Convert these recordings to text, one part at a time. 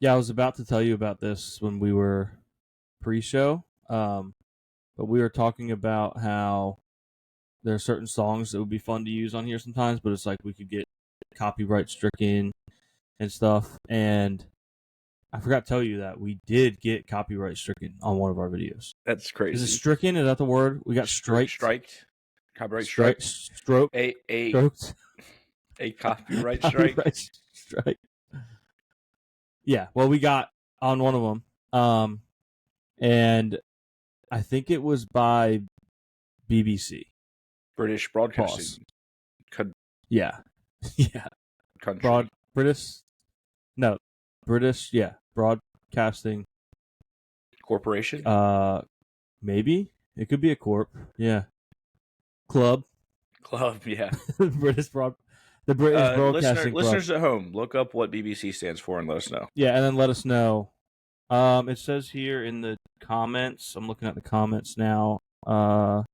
Yeah, I was about to tell you about this when we were pre-show, but we were talking about how there are certain songs that would be fun to use on here sometimes, but it's like we could get copyright stricken and stuff. And I forgot to tell you that we did get copyright stricken on one of our videos. That's crazy. Is it stricken? Is that the word? We got striked. Copyright strike. Stroked. A copyright strike. Copyright strike. Yeah, well, we got on one of them, and I think it was by BBC. British Broadcasting. Yeah. Country. British, yeah. Broadcasting. Corporation? Maybe. It could be a corp. Yeah. Club, yeah. The British Broadcasting listeners Club. at home, look up what BBC stands for and let us know. Yeah, and then let us know. It says here in the comments, I'm looking at the comments now. Oh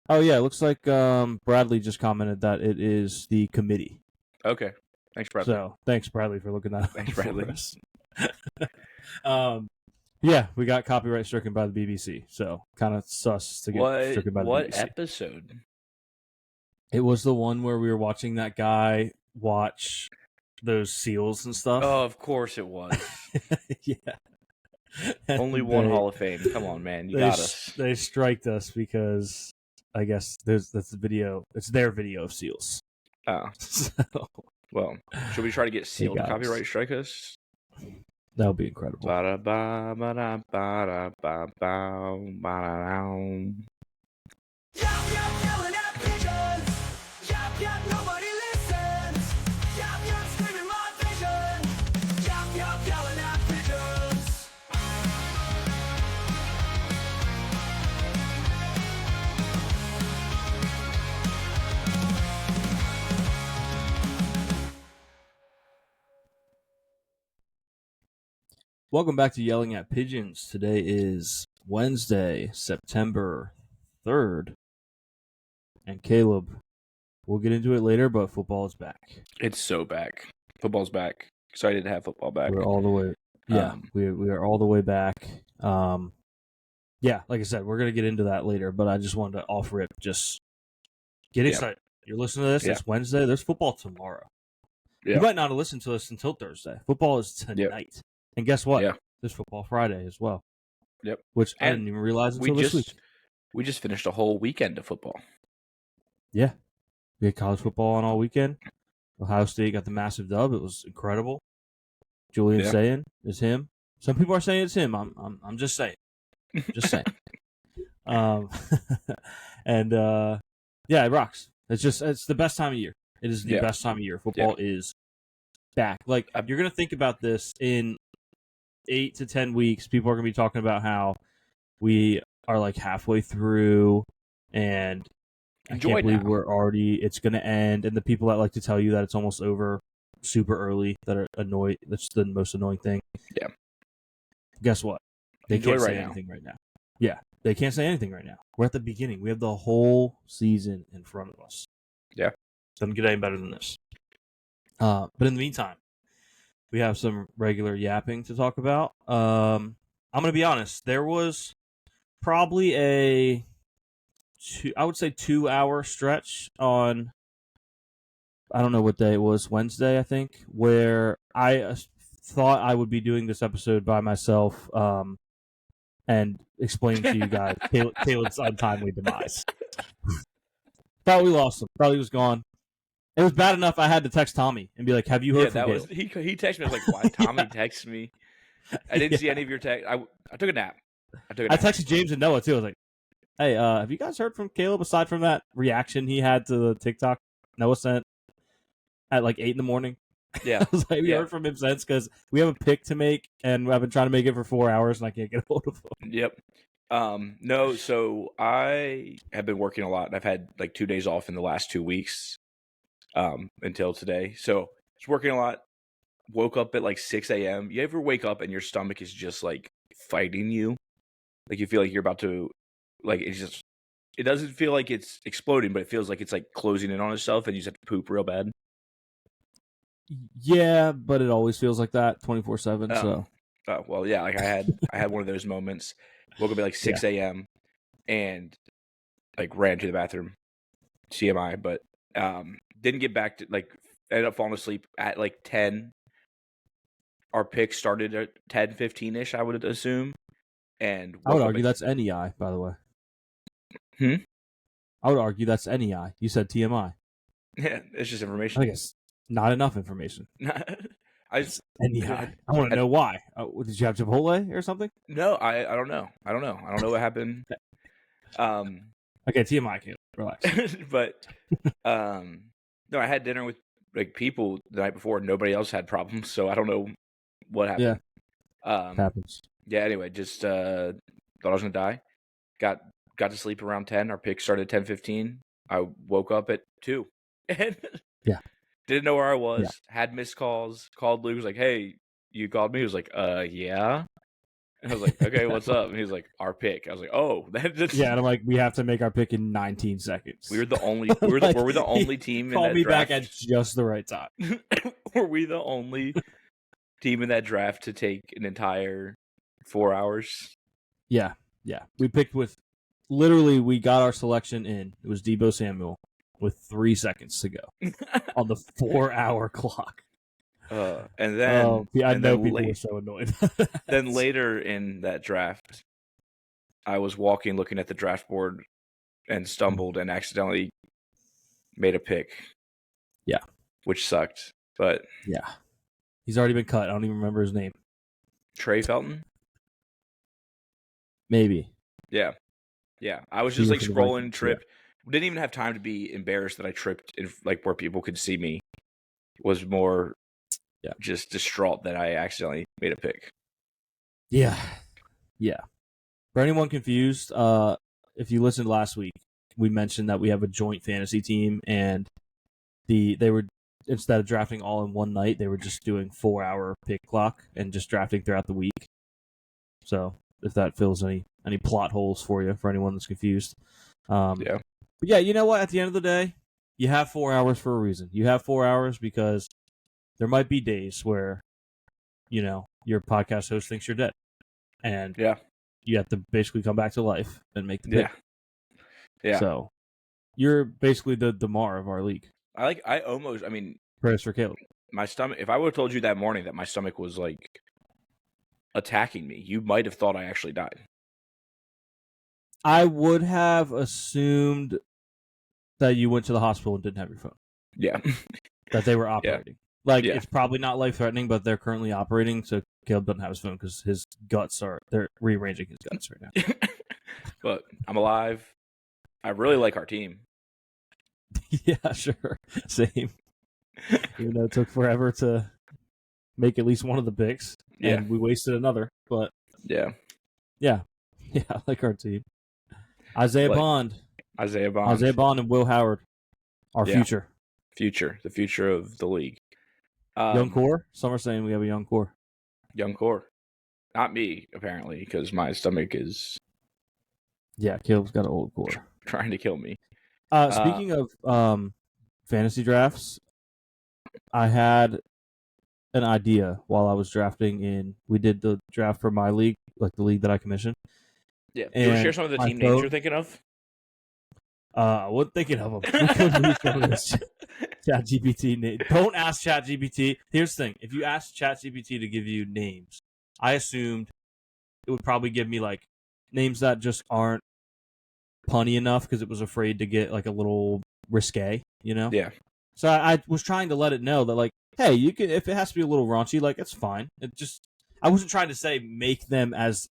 yeah, it looks like Bradley just commented that it is the committee. Okay. Thanks, Bradley. So, thanks, Bradley, for looking that up. Thanks, Bradley. Yeah, we got copyright stricken by the BBC, so kind of sus to get stricken by the BBC. What episode? It was the one where we were watching that guy watch those seals and stuff. Oh, of course it was. Yeah. Only one Hall of Fame. Come on, man. You got us. They striked us because I guess that's the video. It's their video of seals. Oh. So, well, should we try to get Seal to copyright strike us? That would be incredible. Welcome back to Yelling at Pigeons. Today is Wednesday, September 3rd. And Caleb, we'll get into it later, but football is back. It's so back. Football's back. Excited to have football back. We're all the way. Yeah, we are all the way back. Yeah, like I said, we're going to get into that later, but I just wanted to offer it. Just get excited. You're listening to this. Yeah. It's Wednesday. There's football tomorrow. Yeah. You might not have listened to this until Thursday. Football is tonight. Yep. And guess what? Yeah. There's football Friday as well. Yep. Which I didn't even realize until this week. We just finished a whole weekend of football. Yeah. We had college football on all weekend. Ohio State got the massive dub. It was incredible. Julian saying is him. Some people are saying it's him. I'm just saying. Just saying. And yeah, it rocks. It's the best time of year. It is the best time of year. Football is back. Like, you're going to think about this in 8 to 10 weeks. People are going to be talking about how we are like halfway through and I can't believe it's going to end. And the people that like to tell you that it's almost over super early, that are annoyed. That's the most annoying thing. Yeah. Guess what? They can't say anything right now. Yeah. They can't say anything right now. We're at the beginning. We have the whole season in front of us. Yeah. Doesn't get any better than this. But in the meantime, we have some regular yapping to talk about. I'm going to be honest. There was probably a 2-hour stretch on, I don't know what day it was, Wednesday, I think, where I thought I would be doing this episode by myself and explain to you guys Caleb's untimely demise. Thought we lost him. Thought he was gone. It was bad enough I had to text Tommy and be like, have you heard from Caleb? He texted me. I was like, why? Tommy texted me. I didn't see any of your text. I took a nap. I texted James and Noah, too. I was like, hey, have you guys heard from Caleb aside from that reaction he had to the TikTok Noah sent at like 8 in the morning? Yeah. I was like, we heard from him since because we have a pick to make and I've been trying to make it for 4 hours and I can't get a hold of him. Yep. No, so I have been working a lot and I've had like 2 days off in the last 2 weeks until today. So just working a lot. Woke up at like 6 a.m. You ever wake up and your stomach is just like fighting you? Like you feel like you're about to, like it doesn't feel like it's exploding, but it feels like it's like closing in on itself and you just have to poop real bad. Yeah, but it always feels like that 24/7. So. Oh well, yeah. Like I had one of those moments. Woke up at like 6 a.m. and like ran to the bathroom, TMI, but didn't get back to like ended up falling asleep at like 10. Our pick started at 10:15 ish, I would assume, and I would woke up argue at that's NEI, by the way. Hmm? I would argue that's NEI. You said TMI. Yeah, it's just I information. think it's not enough information. I just NEI. I want to know why. Did you have Chipotle or something? No, I don't know. I don't know what happened. Okay, TMI, Caleb. Relax. But no, I had dinner with like people the night before. Nobody else had problems, so I don't know what happened. Happens. Yeah. Anyway, just thought I was gonna die. Got to sleep around 10. Our pick started at 10:15. I woke up at 2. And Yeah. Didn't know where I was. Yeah. Had missed calls. Called Luke. Was like, "Hey, you called me?" He was like, yeah. And I was like, "Okay, what's up?" And he was like, "Our pick." I was like, "Oh, that's yeah." And I'm like, "We have to make our pick in 19 seconds." We were the only. Were we the only team in that draft? Called me back at just the right time. Were we the only team in that draft to take an entire 4 hours? Yeah. We picked with. Literally, we got our selection in. It was Deebo Samuel with 3 seconds to go on the 4-hour clock. And then I know people were so annoyed. Then later in that draft, I was walking, looking at the draft board, and stumbled and accidentally made a pick. Yeah, which sucked. But yeah, he's already been cut. I don't even remember his name. Trey Felton? Maybe. Yeah. I was just like scrolling, tripped. Yeah. Didn't even have time to be embarrassed that I tripped in like where people could see me. Was more just distraught that I accidentally made a pick. Yeah. For anyone confused, if you listened last week, we mentioned that we have a joint fantasy team, and they were, instead of drafting all in one night, they were just doing 4-hour pick clock and just drafting throughout the week. So if that fills any plot holes for you, for anyone that's confused. But yeah, you know what? At the end of the day, you have 4 hours for a reason. You have 4 hours because there might be days where, your podcast host thinks you're dead. And you have to basically come back to life and make the pick. Yeah. So you're basically the DeMar of our league. Prayers for Caleb. My stomach, if I would have told you that morning that my stomach was like attacking me, you might have thought I actually died. I would have assumed that you went to the hospital and didn't have your phone. Yeah. That they were operating. It's probably not life-threatening, but they're currently operating, so Caleb doesn't have his phone because his guts they're rearranging his guts right now. But I'm alive. I really like our team. Yeah, sure. Same. Even though it took forever to make at least one of the picks, and we wasted another, but yeah, I like our team. Isaiah Bond, and Will Howard, our future, the future of the league. Young core. Some are saying we have a young core. Not me, apparently, because my stomach is. Yeah, Caleb's got an old core trying to kill me. Speaking of fantasy drafts, I had an idea while I was drafting we did the draft for my league, like the league that I commissioned. Yeah. Do you want to share some of the team names you're thinking of? I wasn't thinking of them. We couldn't read some of this ChatGPT name. Don't ask ChatGPT. Here's the thing. If you ask ChatGPT to give you names, I assumed it would probably give me like names that just aren't punny enough because it was afraid to get like a little risque, Yeah. So I was trying to let it know that like, hey, you can, if it has to be a little raunchy, like it's fine. I wasn't trying to say make them as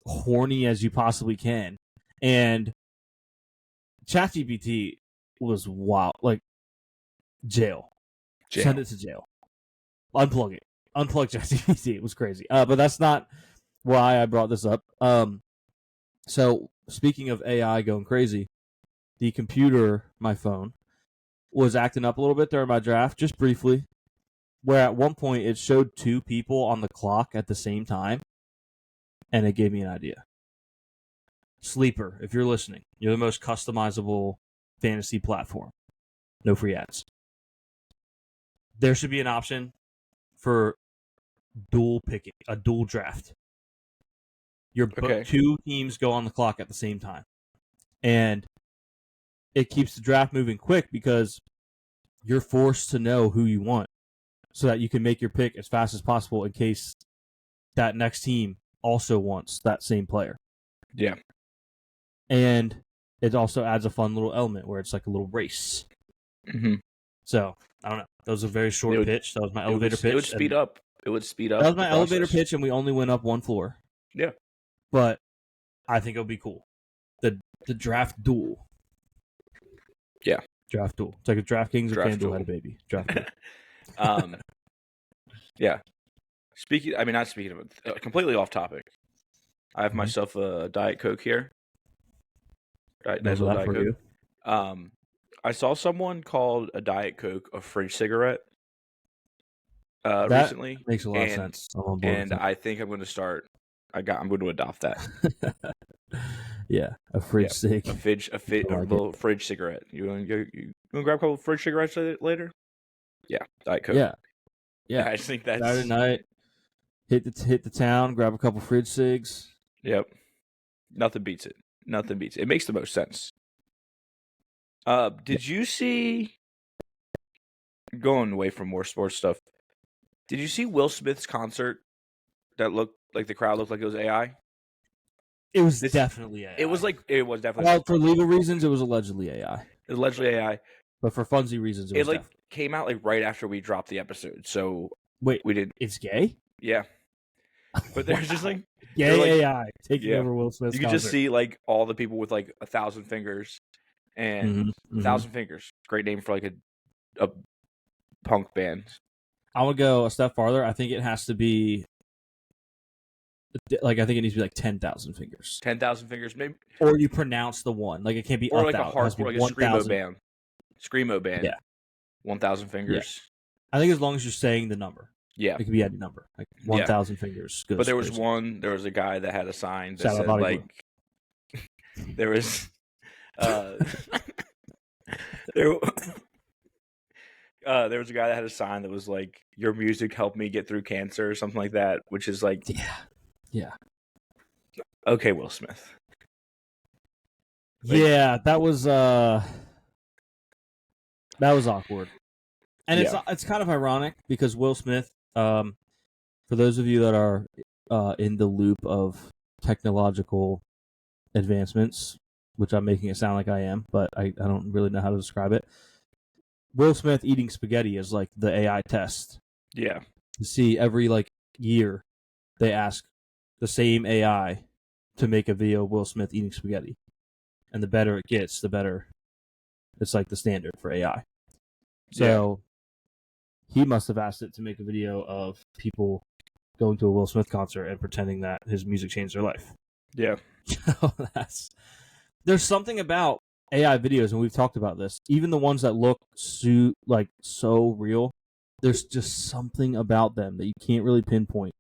horny as you possibly can. And ChatGPT was wild. Like, jail. Send it to jail. Unplug it. Unplug ChatGPT. It was crazy. But that's not why I brought this up. So, speaking of AI going crazy, the computer, my phone, was acting up a little bit during my draft, just briefly, where at one point it showed 2 people on the clock at the same time, and it gave me an idea. Sleeper, if you're listening, you're the most customizable fantasy platform. No free ads. there should be an option for dual picking, a dual draft. Two teams go on the clock at the same time. And it keeps the draft moving quick because you're forced to know who you want so that you can make your pick as fast as possible in case that next team also wants that same player. Yeah. And it also adds a fun little element where it's like a little race. Mm-hmm. So, I don't know. That was a very short pitch. That was my elevator pitch. It would speed up. It would speed up. That was my elevator pitch, and we only went up one floor. Yeah. But I think it'll be cool. The draft duel. Yeah. Draft duel. It's like if DraftKings or FanDuel had a baby. Draft duel. Yeah. Not speaking of it, completely off topic. I have myself a Diet Coke here. Nice little Diet Coke. You? I saw someone called a Diet Coke a fridge cigarette recently. Makes a lot of sense. And I think I'm going to start. I'm going to adopt that. Yeah, a fridge cig. A little fridge cigarette. You want to grab a couple of fridge cigarettes later? Yeah, Diet Coke. Yeah. I just think that's Saturday night. Hit the town. Grab a couple fridge cigs. Yep. Nothing beats it. It makes the most sense. Did you see? Going away from more sports stuff. Did you see Will Smith's concert? That looked like the crowd looked like it was AI. It was definitely AI. It was definitely. Well, for legal reasons, it was allegedly AI. Allegedly AI, but for funsy reasons, it was came out right after we dropped the episode. So wait, we did. It's gay. Yeah, but there's just gay AI taking over Will Smith's. You can just see all the people with 1,000 fingers and 1,000 Fingers. Great name for a punk band. I would go a step farther. I think it has to be. I think it needs to be 10,000 fingers. 10,000 fingers, maybe. Or you pronounce the one. It can't be or a hardcore, a screamo band. Screamo band. Yeah. 1,000 fingers. Yeah. I think as long as you're saying the number. Yeah. It could be any number. 1,000 fingers. But there was a guy that had a sign that said there was there was a guy that had a sign that was your music helped me get through cancer or something like that, which is yeah. Okay, Will Smith. Yeah, that was awkward. And it's kind of ironic because Will Smith, for those of you that are in the loop of technological advancements, which I'm making it sound like I am, but I don't really know how to describe it. Will Smith eating spaghetti is the AI test. Yeah. You see, every year they ask the same AI to make a video of Will Smith eating spaghetti. And the better it gets, the better it's the standard for AI. So he must have asked it to make a video of people going to a Will Smith concert and pretending that his music changed their life. Yeah. There's something about AI videos, and we've talked about this, even the ones that look so real, there's just something about them that you can't really pinpoint.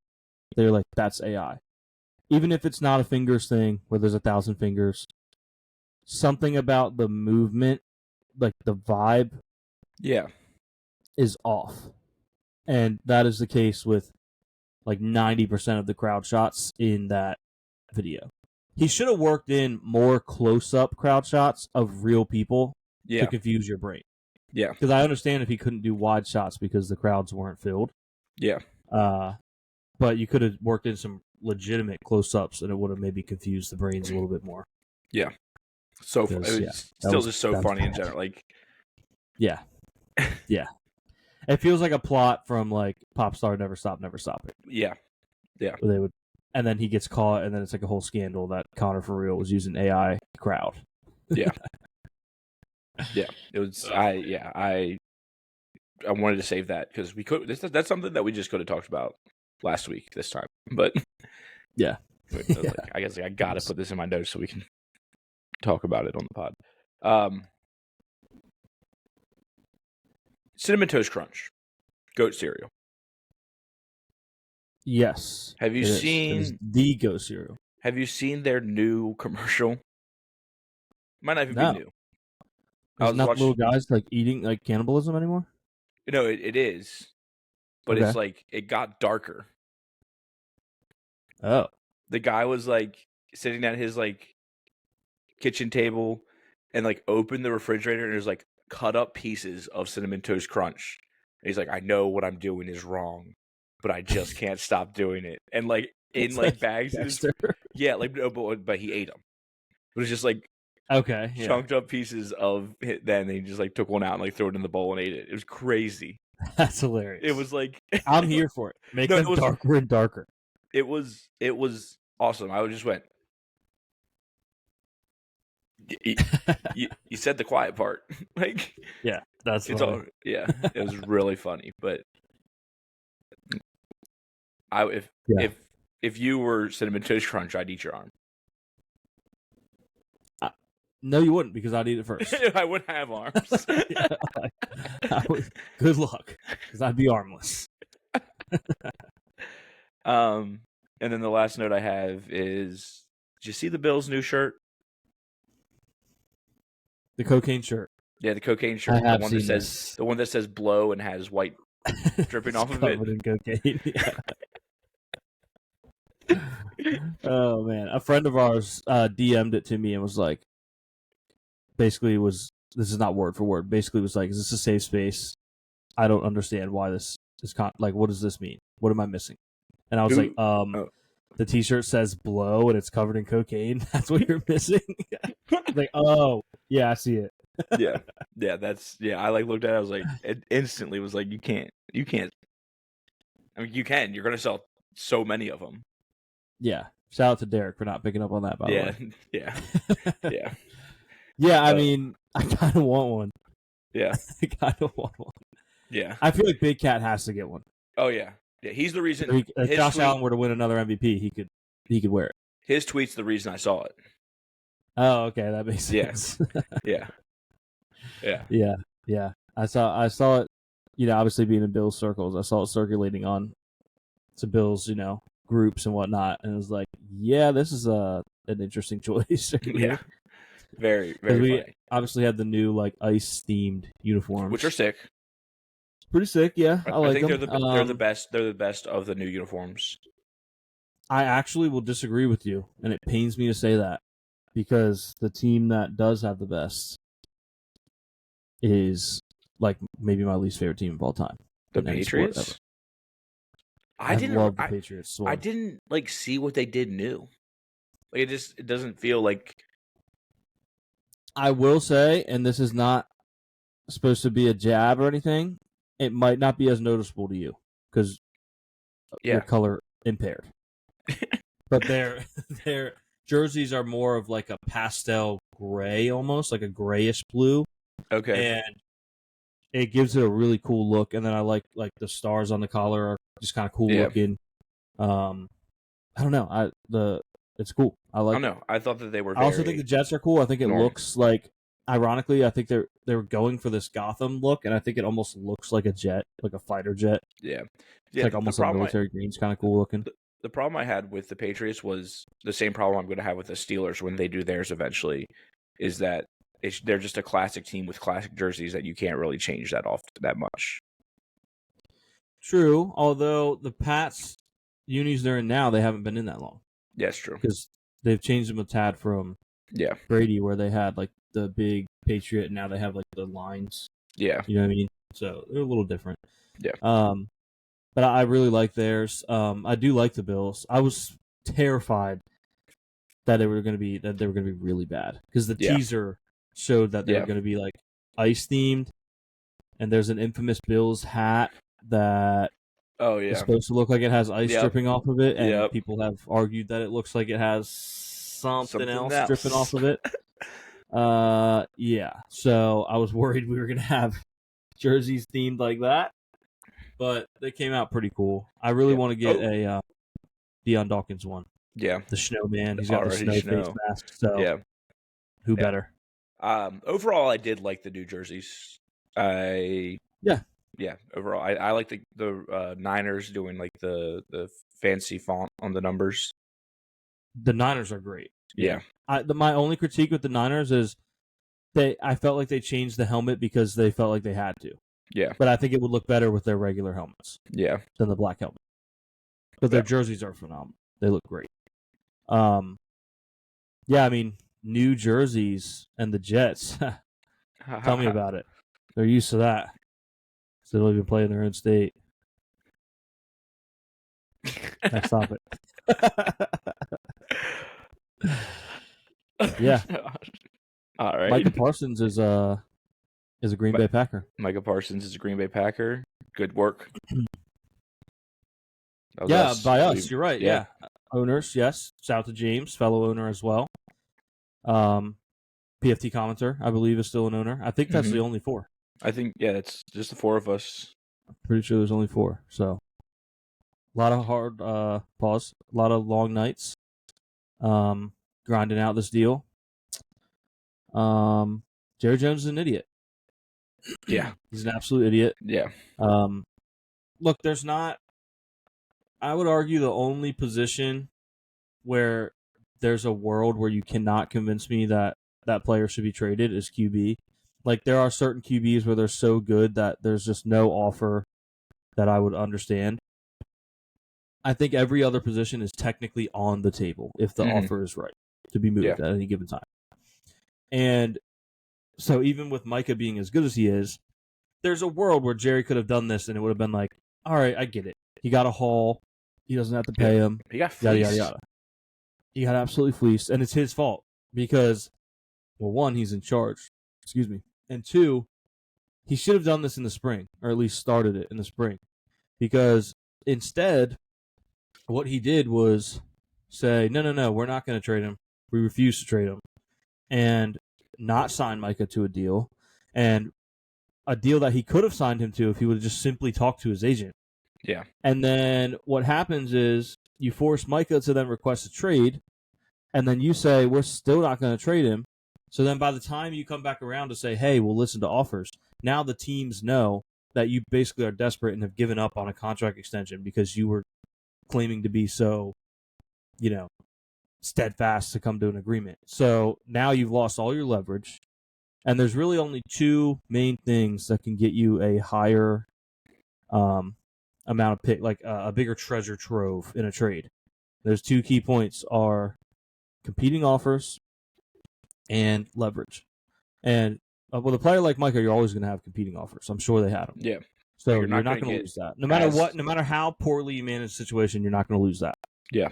They're that's AI. Even if it's not a fingers thing where there's 1,000 fingers, something about the movement, the vibe, is off. And that is the case with 90% of the crowd shots in that video. He should have worked in more close-up crowd shots of real people to confuse your brain. Yeah. Because I understand if he couldn't do wide shots because the crowds weren't filled. Yeah. But you could have worked in some legitimate close-ups and it would have maybe confused the brains a little bit more. Yeah. So it was still just so funny in general. Yeah. Yeah. It feels like a plot from Pop Star Never Stop, Never Stop It. Yeah. Yeah. Where they would, and then he gets caught, and then it's a whole scandal that Connor for real was using AI crowd. Yeah. Yeah. It was. I wanted to save that because we could. That's something that we just could have talked about last week this time, but yeah. I guess I gotta put this in my notes so we can talk about it on the pod. Cinnamon Toast Crunch, goat cereal. Yes. Have you seen the goat cereal? Have you seen their new commercial? Might not even be new. There's not little guys eating cannibalism anymore. No, it is, but it's like it got darker. Oh, the guy was like sitting at his like kitchen table and like opened the refrigerator and there's like cut up pieces of Cinnamon Toast Crunch. And he's like, I know what I'm doing is wrong, but I just can't stop doing it. And like in like bags, Dexter. Yeah, like no, but he ate them. It was just like chunked up pieces of it. Then he just like took one out and like threw it in the bowl and ate it. It was crazy. That's hilarious. It was like I'm here for it. Make them darker and darker. It was awesome. I just went. You said the quiet part, like yeah, that's funny. It was really funny. But if you were Cinnamon Toast Crunch, I'd eat your arm. No, you wouldn't, because I'd eat it first. I wouldn't have arms. Good luck, because I'd be armless. And then the last note I have is: did you see the Bills' new shirt? The cocaine shirt. Yeah, the cocaine shirt. I have seen this. The one that says "blow" and has white dripping off of it. Covered in cocaine. Yeah. Oh man, a friend of ours DM'd it to me and was like, basically this is not word for word. Basically, was like, is this a safe space? I don't understand why this is what does this mean? What am I missing? And I was like, the T-shirt says "blow" and it's covered in cocaine. That's what you're missing. Like, oh yeah, I see it. yeah. I like looked at it. I was like, it instantly was like, you can't. I mean, you can. You're gonna sell so many of them. Yeah. Shout out to Derek for not picking up on that. By the way. Yeah. Yeah. I mean, I kind of want one. Yeah. I kind of want one. Yeah. I feel like Big Cat has to get one. Oh yeah. Yeah. He's the reason. If Josh Allen were to win another MVP, he could wear it. His tweet's the reason I saw it. Oh, okay, that makes sense. Yeah. I saw it. Obviously being in Bills circles, I saw it circulating on to Bills, groups and whatnot, and it was like, yeah, this is an interesting choice. Yeah. Very, very we funny. Obviously had the new like ice themed uniforms, which are sick. Pretty sick, yeah. I think them. They're the best. They're the best of the new uniforms. I actually will disagree with you, and it pains me to say that, because the team that does have the best is like maybe my least favorite team of all time. The Patriots. I didn't love the Patriots. I didn't like see what they did new. Like it doesn't feel like. I will say, and this is not supposed to be a jab or anything, it might not be as noticeable to you because you're color impaired. But their jerseys are more of like a pastel gray, almost like a grayish blue. Okay. And it gives it a really cool look. And then I like the stars on the collar are just kind of cool looking. I don't know. It's cool. I like. I don't know. I thought that they were. I also think the Jets are cool. I think it looks like, ironically, I think they're going for this Gotham look, and I think it almost looks like a jet, like a fighter jet. Yeah. It's like almost like military green's kind of cool looking. The problem I had with the Patriots was the same problem I'm going to have with the Steelers when they do theirs eventually, is that they're just a classic team with classic jerseys that you can't really change that much. True, although the Pats unis they're in now, they haven't been in that long. Yeah, it's true. Because they've changed them a tad from Brady, where they had like the big Patriot, and now they have like the lines. Yeah. You know what I mean? So they're a little different. Yeah. But I really like theirs. I do like the Bills. I was terrified that they were going to be really bad, because the teaser showed that they were going to be like ice themed, and there's an infamous Bills hat that is supposed to look like it has ice dripping off of it, and people have argued that it looks like it has something else dripping off of it. So I was worried we were going to have jerseys themed like that, but they came out pretty cool. I really want to get a Deion Dawkins one. Yeah, the snowman. He's got the snow face mask. So who better? Overall, I did like the new jerseys. Overall, I like the Niners doing like the fancy font on the numbers. The Niners are great. Yeah. My only critique with the Niners is I felt like they changed the helmet because they felt like they had to. Yeah. But I think it would look better with their regular helmets. Yeah. Than the black helmet. But their jerseys are phenomenal. They look great. Yeah, I mean, New Jerseys and the Jets. Tell me about it. They're used to that. So they don't even play in their own state. Next topic. Yeah. All right. Micah Parsons is a Green Bay Packer. Micah Parsons is a Green Bay Packer. Good work. Yeah, by us. You're right. Yeah. Owners, yes. Shout out to James, fellow owner as well. PFT commenter, I believe, is still an owner. I think that's the only 4. I think, it's just the 4 of us. I'm pretty sure there's only 4. So, a lot of hard a lot of long nights, grinding out this deal. Jerry Jones is an idiot. Yeah. He's an absolute idiot. Yeah. Look, there's not, I would argue, the only position where there's a world where you cannot convince me that player should be traded is QB. Like, there are certain QBs where they're so good that there's just no offer that I would understand. I think every other position is technically on the table if the offer is right to be moved at any given time. And so even with Micah being as good as he is, there's a world where Jerry could have done this and it would have been like, all right, I get it. He got a haul. He doesn't have to pay him. He got fleeced. Yada, yada, yada. He got absolutely fleeced, and it's his fault because, well, 1, he's in charge. Excuse me. And 2, he should have done this in the spring, or at least started it in the spring, because instead, what he did was say, no, we're not going to trade him. We refuse to trade him, and not sign Micah to a deal, and a deal that he could have signed him to if he would have just simply talked to his agent. Yeah. And then what happens is you force Micah to then request a trade, and then you say, we're still not going to trade him. So then by the time you come back around to say, hey, we'll listen to offers, now the teams know that you basically are desperate and have given up on a contract extension because you were claiming to be so, steadfast to come to an agreement. So now you've lost all your leverage, and there's really only 2 main things that can get you a higher amount of pick, like a bigger treasure trove in a trade. Those 2 key points are competing offers and leverage. And with a player like Micah, you're always going to have competing offers. I'm sure they had them. Yeah. So you're not going to lose that. No matter what, no matter how poorly you manage the situation, you're not going to lose that. Yeah.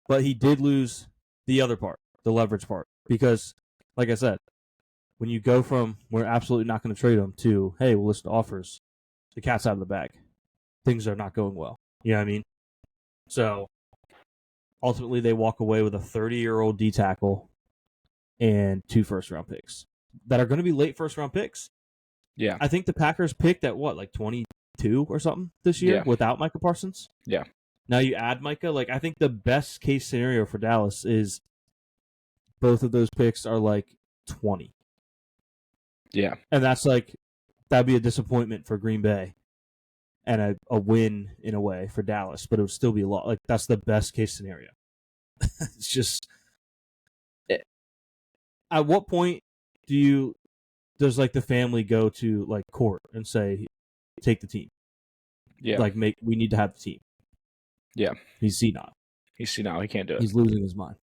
But he did lose the other part, the leverage part. Because, like I said, when you go from we're absolutely not going to trade him to, hey, we'll listen to offers, the cat's out of the bag. Things are not going well. You know what I mean? So ultimately they walk away with a 30-year-old D tackle and 2 first-round picks that are going to be late first-round picks. Yeah. I think the Packers picked at what, like 22 or something this year without Micah Parsons? Yeah. Now you add Micah. Like, I think the best case scenario for Dallas is both of those picks are like 20. Yeah. And that's like, that'd be a disappointment for Green Bay and a win in a way for Dallas, but it would still be a lot. Like, that's the best case scenario. It's just, at what point does like the family go to like court and say, take the team? Yeah. Like, we need to have the team. Yeah. He's senile. He can't do it. He's losing his mind.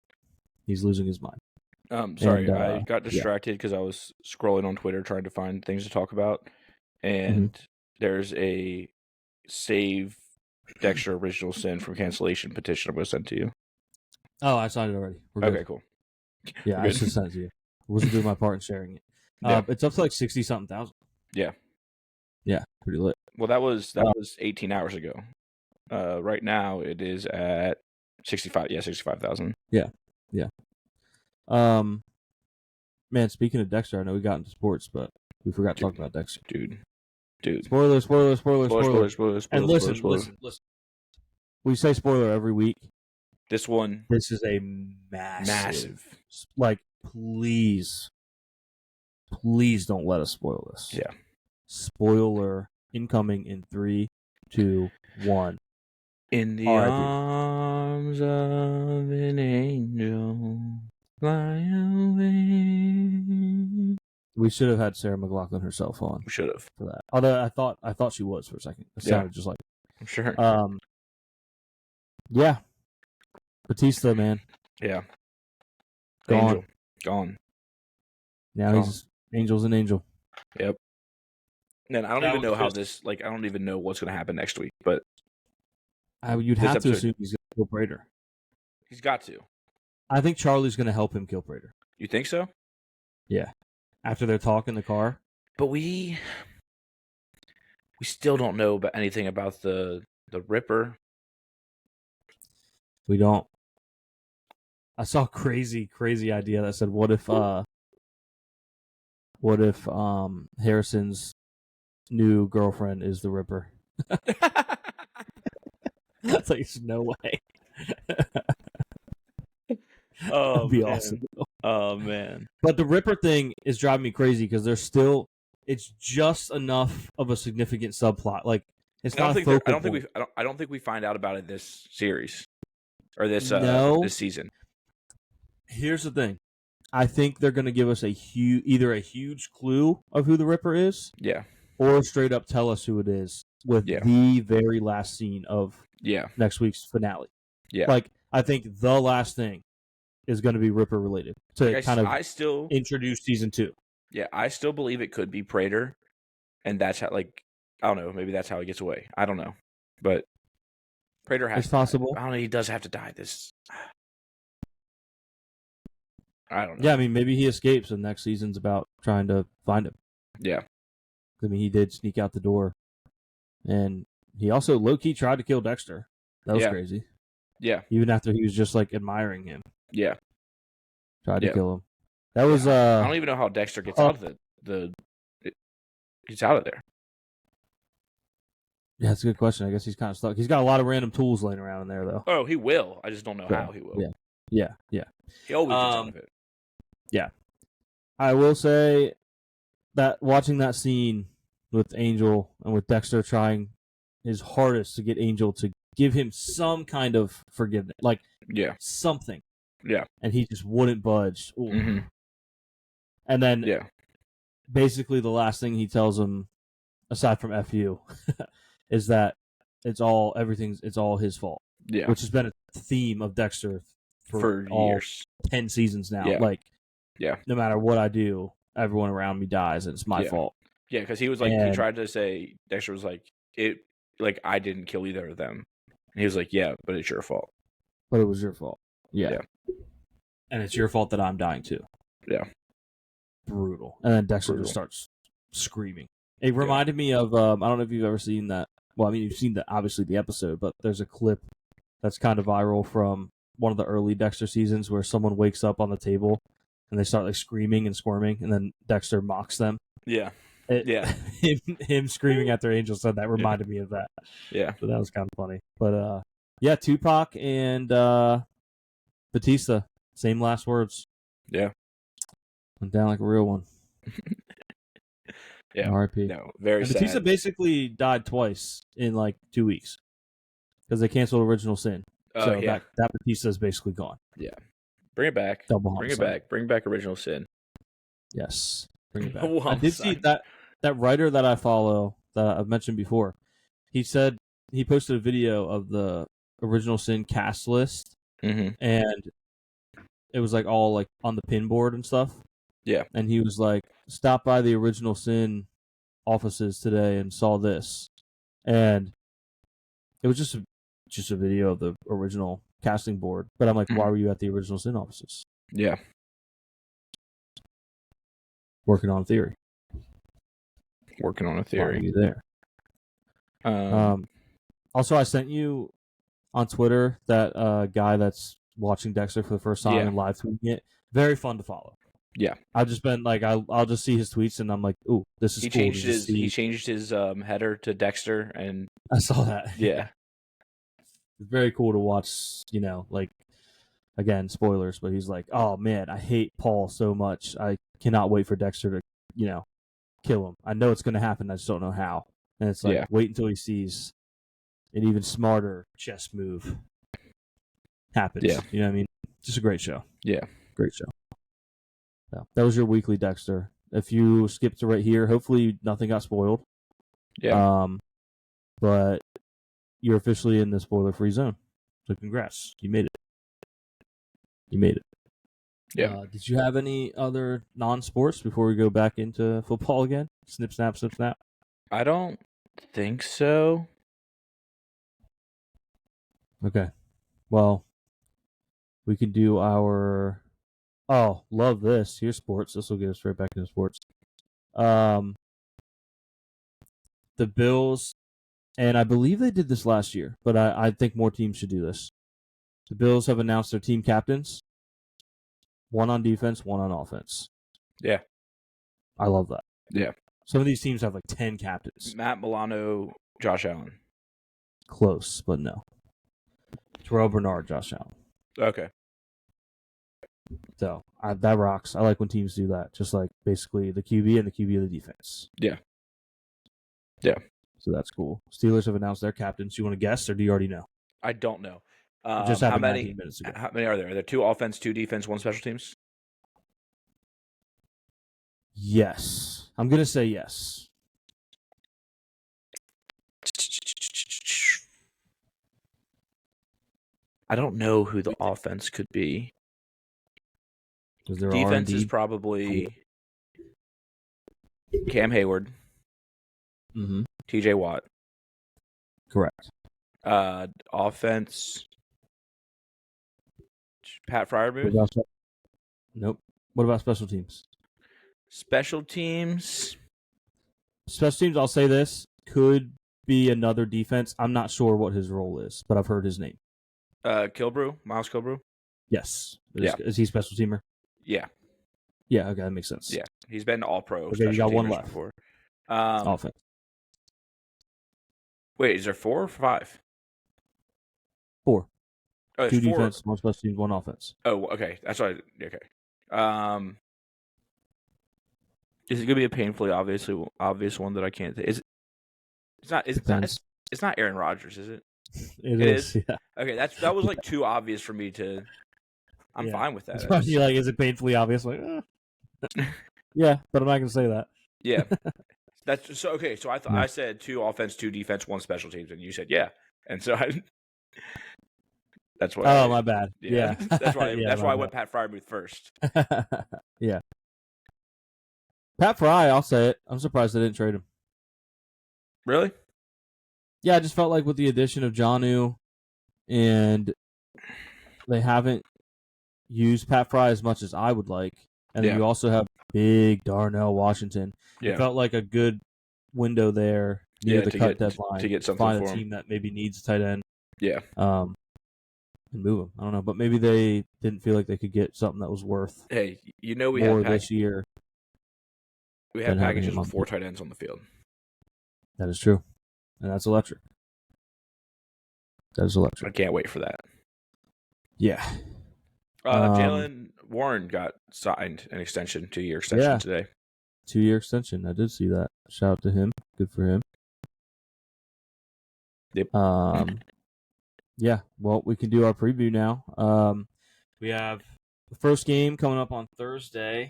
Sorry, I got distracted because I was scrolling on Twitter trying to find things to talk about, and there's a save Dexter Original Sin from cancellation petition I'm going to send to you. Oh, I signed it already. Okay, cool. Yeah, I should send it to you. I wasn't doing my part in sharing it. It's up to like 60-something thousand. Yeah. Yeah, pretty lit. Well, that was 18 hours ago. Right now it is at 65. Yeah, 65,000. Yeah. Man, speaking of Dexter, I know we got into sports, but we forgot to talk about Dexter. Dude. Spoiler. And listen. We say spoiler every week. This is a massive. Like, please don't let us spoil this. Yeah. Spoiler incoming in 3, 2, 1. In the arms of an angel, fly away. We should have had Sarah McLachlan herself on. We should have for that. Although I thought she was for a second. It sounded just like. I'm sure. Yeah. Batista, man. Yeah. Gone. Gone. Now he's Angel's an angel. Yep. And I don't even know how this. Like, I don't even know what's going to happen next week. But you'd have to assume he's going to kill Prater. He's got to. I think Charlie's going to help him kill Prater. You think so? Yeah. After their talk in the car. But we still don't know about anything about the Ripper. We don't. I saw a crazy idea that said, what if Harrison's new girlfriend is the Ripper? That's like, there's no way. That'd be awesome. Oh man! But the Ripper thing is driving me crazy because it's just enough of a significant subplot. Like it's not. I don't think we find out about it this series or this this season. Here's the thing. I think they're going to give us either a huge clue of who the Ripper is, or straight up tell us who it is with the very last scene of next week's finale. Yeah, like I think the last thing is going to be Ripper related to introduce season 2. Yeah, I still believe it could be Prater, and that's how. Like, I don't know. Maybe that's how he gets away. I don't know, but Prater has. It's possible. I don't know. He does have to die. I don't know. Yeah, I mean, maybe he escapes, and next season's about trying to find him. Yeah. I mean, he did sneak out the door, and he also low-key tried to kill Dexter. That was crazy. Yeah. Even after he was just, like, admiring him. Yeah. Tried to kill him. That was, I don't even know how Dexter gets out of gets out of there. Yeah, that's a good question. I guess he's kind of stuck. He's got a lot of random tools laying around in there, though. Oh, he will. I just don't know how he will. Yeah. He always gets out of it. Yeah. I will say that watching that scene with Angel and with Dexter trying his hardest to get Angel to give him some kind of forgiveness, like something. Yeah. And he just wouldn't budge. Mm-hmm. And then basically the last thing he tells him, aside from F you, is that it's all his fault. Yeah. Which has been a theme of Dexter for years. 10 seasons now. Yeah. No matter what I do, everyone around me dies, and it's my fault. Yeah, because he was like, he tried to say, Dexter was like, I didn't kill either of them. And he was like, yeah, but it's your fault. But it was your fault. Yeah. And it's your fault that I'm dying too. Yeah. Brutal. And then Dexter just starts screaming. It reminded me of, I don't know if you've ever seen that. Well, I mean, you've seen obviously the episode, but there's a clip that's kind of viral from one of the early Dexter seasons where someone wakes up on the table and they start like screaming and squirming, and then Dexter mocks them. Yeah. Him screaming after Angel said that reminded me of that. Yeah. So that was kind of funny. But Tupac and Batista, same last words. Yeah. Went down like a real one. Yeah. R.I.P. No, very sad. Batista basically died twice in like 2 weeks because they canceled Original Sin. So that Batista is basically gone. Yeah. Bring it back. Bring it back. Bring back Original Sin. Yes. Bring it back. I did see that writer that I follow that I've mentioned before. He said he posted a video of the Original Sin cast list, and it was like all like on the pin board and stuff. Yeah. And he was like, "Stop by the Original Sin offices today and saw this," and it was just a video of the original casting board. But I'm like, why were you at the Original Sin offices? Yeah. Working on a theory. Why are you there? Also, I sent you on Twitter that guy that's watching Dexter for the first time and live tweeting it. Very fun to follow. Yeah. I've just been like, I'll just see his tweets and I'm like, ooh, this is cool. He changed his header to Dexter, and I saw that. Yeah. It's very cool to watch, like, again, spoilers, but he's like, oh man, I hate Paul so much. I cannot wait for Dexter to, kill him. I know it's going to happen. I just don't know how. And it's like, wait until he sees an even smarter chess move happens. Yeah. You know what I mean? Just a great show. Yeah. Great show. Yeah. That was your weekly Dexter. if you skip to right here, hopefully nothing got spoiled. Yeah. But you're officially in the spoiler-free zone. So congrats. You made it. Yeah. Did you have any other non-sports before we go back into football again? Snip, snap, snip, snap. I don't think so. Okay. Well, we can do our... Oh, love this. Here's sports. This will get us right back into sports. The Bills, and I believe they did this last year, but I think more teams should do this. The Bills have announced their team captains. One on defense, one on offense. Yeah. I love that. Yeah. Some of these teams have like 10 captains. Matt Milano, Josh Allen. Close, but no. Terrell Bernard, Josh Allen. Okay. So that rocks. I like when teams do that. Just like basically the QB and the QB of the defense. Yeah. Yeah. So that's cool. Steelers have announced their captains. You want to guess, or do you already know? I don't know. Just how happened many 19 minutes ago. How many are there? Are there 2 offense, 2 defense, 1 special teams? Yes. I'm going to say yes. I don't know who the offense could be. There defense is probably Cam Hayward, TJ Watt. Correct. Offense, Pat Freiermuth. Nope. What about special teams? Special teams. Special teams, I'll say this, could be another defense. I'm not sure what his role is, but I've heard his name. Kilbrew? Miles Kilbrew? Yes. Yeah. Is he special teamer? Yeah. Yeah, okay, that makes sense. Yeah. He's been all-pro. Okay, you got one left. Before. Offense. Wait, is there 4 or 5? 4. Oh, 2 4. defense, 1 special teams, 1 offense. Oh, okay. That's right. Okay. Is it gonna be a painfully obvious one that I can't? It's not Aaron Rodgers, is it? It is. Yeah. Okay, that was like too obvious for me to. I'm fine with that. It's probably like, is it painfully obvious? Like, yeah, but I'm not gonna say that. Yeah, that's so okay. So I said 2 offense, 2 defense, 1 special teams, and you said yeah, and so that's why. Oh, my bad. Yeah. that's why. That's why I went Pat Freiermuth first. Yeah. Pat Fry, I'll say it. I'm surprised they didn't trade him. Really? Yeah, I just felt like with the addition of Jonnu, and they haven't used Pat Fry as much as I would like. And then you also have big Darnell Washington. Yeah. It felt like a good window there near the cut deadline to get something find for a him. team that maybe needs a tight end. Yeah. And move him. I don't know, but maybe they didn't feel like they could get something that was worth. Hey, we more have this year. We have packages with 4 tight ends on the field. That is true, and that's electric. That is electric. I can't wait for that. Yeah. Jalen Warren got signed an extension, 2-year extension today. 2-year extension. I did see that. Shout out to him. Good for him. Yep. Yeah. Well, we can do our preview now. We have the first game coming up on Thursday.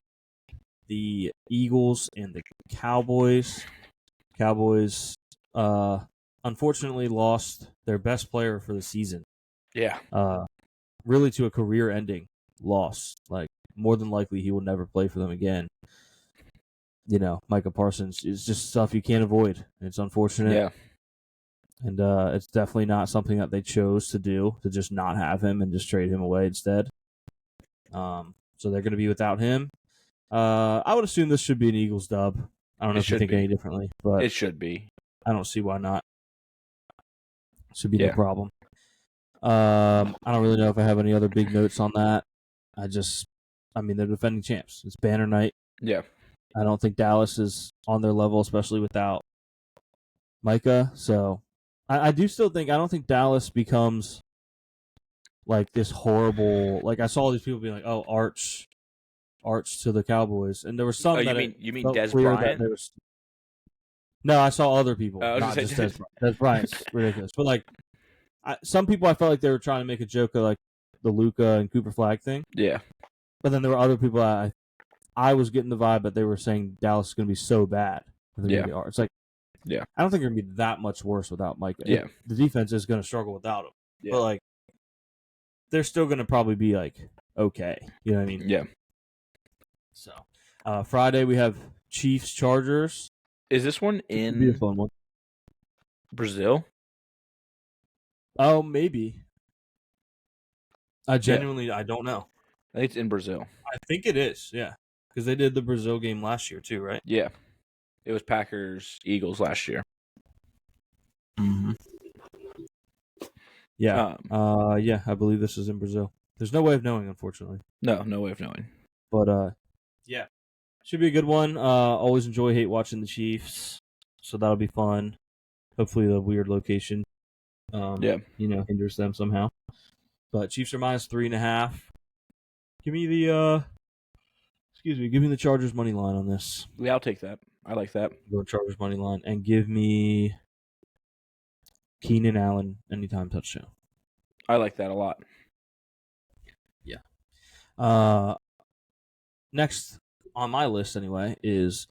The Eagles and the Cowboys. Cowboys, unfortunately, lost their best player for the season. Yeah. Really to a career-ending loss. Like, more than likely, he will never play for them again. You know, Micah Parsons is just stuff you can't avoid. It's unfortunate. Yeah. And it's definitely not something that they chose to do, to just not have him and just trade him away instead. So they're going to be without him. I would assume this should be an Eagles dub. I don't know if you think any differently, but it should be. I don't see why not. Should be no problem. I don't really know if I have any other big notes on that. They're defending champs. It's banner night. Yeah. I don't think Dallas is on their level, especially without Micah. So I do still think, I don't think Dallas becomes like this horrible, like I saw all these people being like, oh, Arch to the Cowboys. And there were some that you mean Des Bryant? No, I saw other people. Not just Des Bryant. Des Bryant's ridiculous. But like some people, I felt like they were trying to make a joke of like the Luka and Cooper Flag thing. Yeah. But then there were other people I I was getting the vibe that they were saying Dallas is going to be so bad. Yeah. It's like, yeah, I don't think they're going to be that much worse without Micah. Yeah. The defense is going to struggle without him. Yeah. But, like, they're still going to probably be, like, okay. You know what I mean? Yeah. So, Friday we have Chiefs-Chargers. Is this one It'll be a fun one. Brazil? Oh, maybe. I genuinely, I don't know. I think it's in Brazil. I think it is, yeah. Because they did the Brazil game last year too, right? Yeah. It was Packers-Eagles last year. Mm-hmm. Yeah. Yeah, I believe this is in Brazil. There's no way of knowing, unfortunately. No way of knowing. But, yeah. Should be a good one. Always hate watching the Chiefs. So that'll be fun. Hopefully the weird location hinders them somehow. But Chiefs are minus 3.5. Give me the Chargers money line on this. Yeah, I'll take that. I like that. Go Chargers money line and give me Keenan Allen anytime touchdown. I like that a lot. Yeah. Next on my list anyway is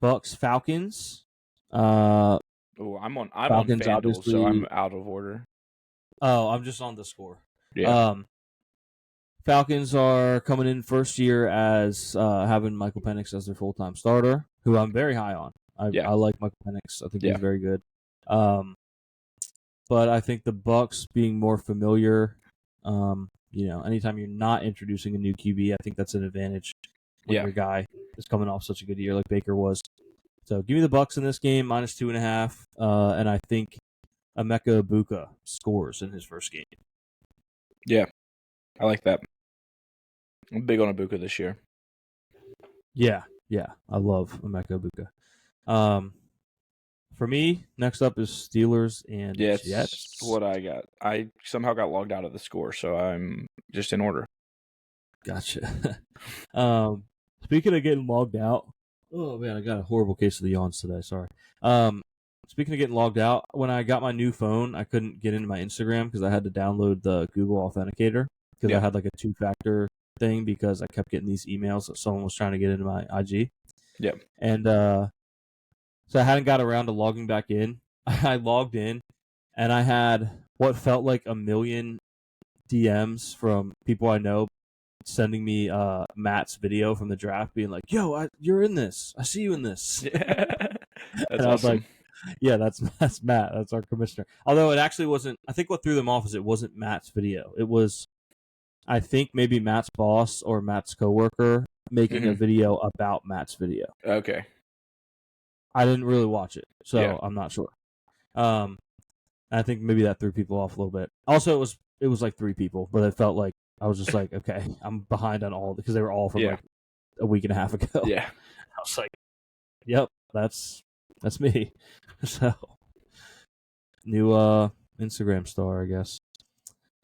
Bucks Falcons. I'm on Falcons, FanDuel, so I'm out of order. Oh, I'm just on the score. Yeah. Falcons are coming in first year as having Michael Penix as their full-time starter, who I'm very high on. I like Michael Penix. I think he's very good. But I think the Bucks being more familiar, anytime you're not introducing a new QB, I think that's an advantage when your guy is coming off such a good year like Baker was. So give me the Bucks in this game, minus 2.5, and I think Emeka Egbuka scores in his first game. Yeah, I like that. I'm big on Egbuka this year. Yeah, I love Emeka Egbuka. For me, next up is Steelers and Jets. That's what I got. I somehow got logged out of the score, so I'm just in order. Gotcha. Speaking of getting logged out, oh man, I got a horrible case of the yawns today. Sorry. Speaking of getting logged out, when I got my new phone, I couldn't get into my Instagram because I had to download the Google Authenticator because I had like a 2-factor thing because I kept getting these emails that someone was trying to get into my IG. Yep. And so I hadn't got around to logging back in. I logged in, and I had what felt like a million DMs from people I know sending me Matt's video from the draft, being like, "Yo, you're in this. I see you in this." That's and I was like, "Yeah, that's Matt. That's our commissioner." Although it actually wasn't. I think what threw them off is it wasn't Matt's video. It was, I think, maybe Matt's boss or Matt's coworker making a video about Matt's video. Okay. I didn't really watch it, so I'm not sure. I think maybe that threw people off a little bit. Also, it was like 3 people, but it felt like I was just like, okay, I'm behind on all because they were all from like a week and a half ago. Yeah. I was like, yep, that's me. So new Instagram star, I guess.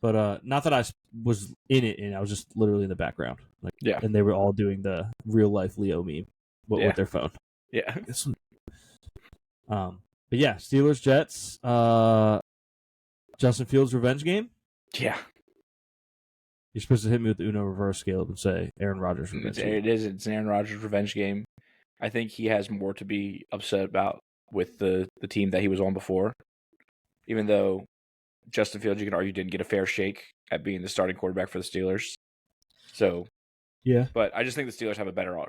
But not that I was in it, and I was just literally in the background. Like, and they were all doing the real life Leo meme with their phone. Yeah. But yeah, Steelers, Jets, Justin Fields revenge game. Yeah. You're supposed to hit me with the Uno reverse scale and say Aaron Rodgers revenge game. It is. It's an Aaron Rodgers revenge game. I think he has more to be upset about with the team that he was on before. Even though Justin Fields, you can argue, didn't get a fair shake at being the starting quarterback for the Steelers. So, yeah. But I just think the Steelers have a better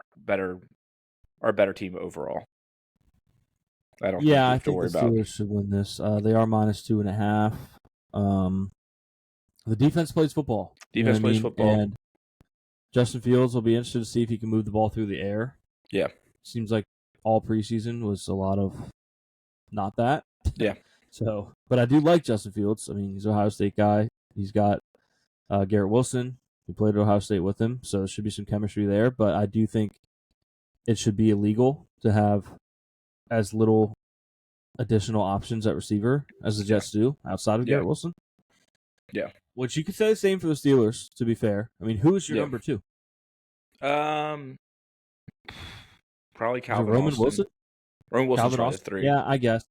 team overall. I think the Steelers should win this. They are minus 2.5. The defense plays football. Defense plays football. And Justin Fields will be interested to see if he can move the ball through the air. Yeah. Seems like all preseason was a lot of not that. Yeah. So, but I do like Justin Fields. I mean, he's an Ohio State guy. He's got Garrett Wilson, who played at Ohio State with him, so there should be some chemistry there. But I do think it should be illegal to have as little additional options at receiver as the Jets do outside of Garrett Wilson. Yeah. Which you could say the same for the Steelers, to be fair. I mean, who is your number 2? Probably Calvin Roman Wilson. Roman Wilson's Calvin Austin. 3. Yeah, I guess.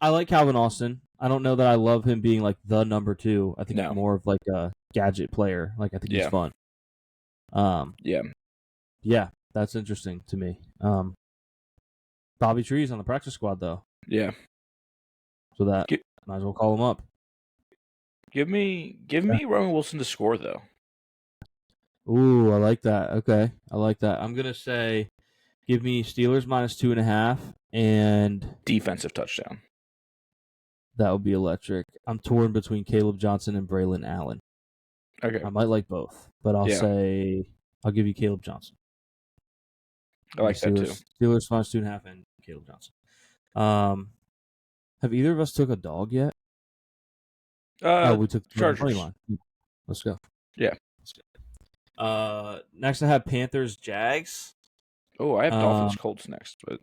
I like Calvin Austin. I don't know that I love him being like the number 2. I think he's more of like a gadget player. Like I think he's fun. Yeah. That's interesting to me. Bobby Tree's on the practice squad though. Yeah. So that might as well call him up. Give me Roman Wilson to score though. Ooh, I like that. Okay, I like that. I'm gonna say, give me Steelers -2.5 and defensive touchdown. That would be electric. I'm torn between Caleb Johnson and Braylon Allen. Okay. I might like both, but I'll give you Caleb Johnson. I like that too. Steelers -2.5 and Caleb Johnson. Have either of us took a dog yet? We took the money line. Let's go. Yeah. Let's go. Next I have Panthers Jags. Oh, I have Dolphins Colts next, but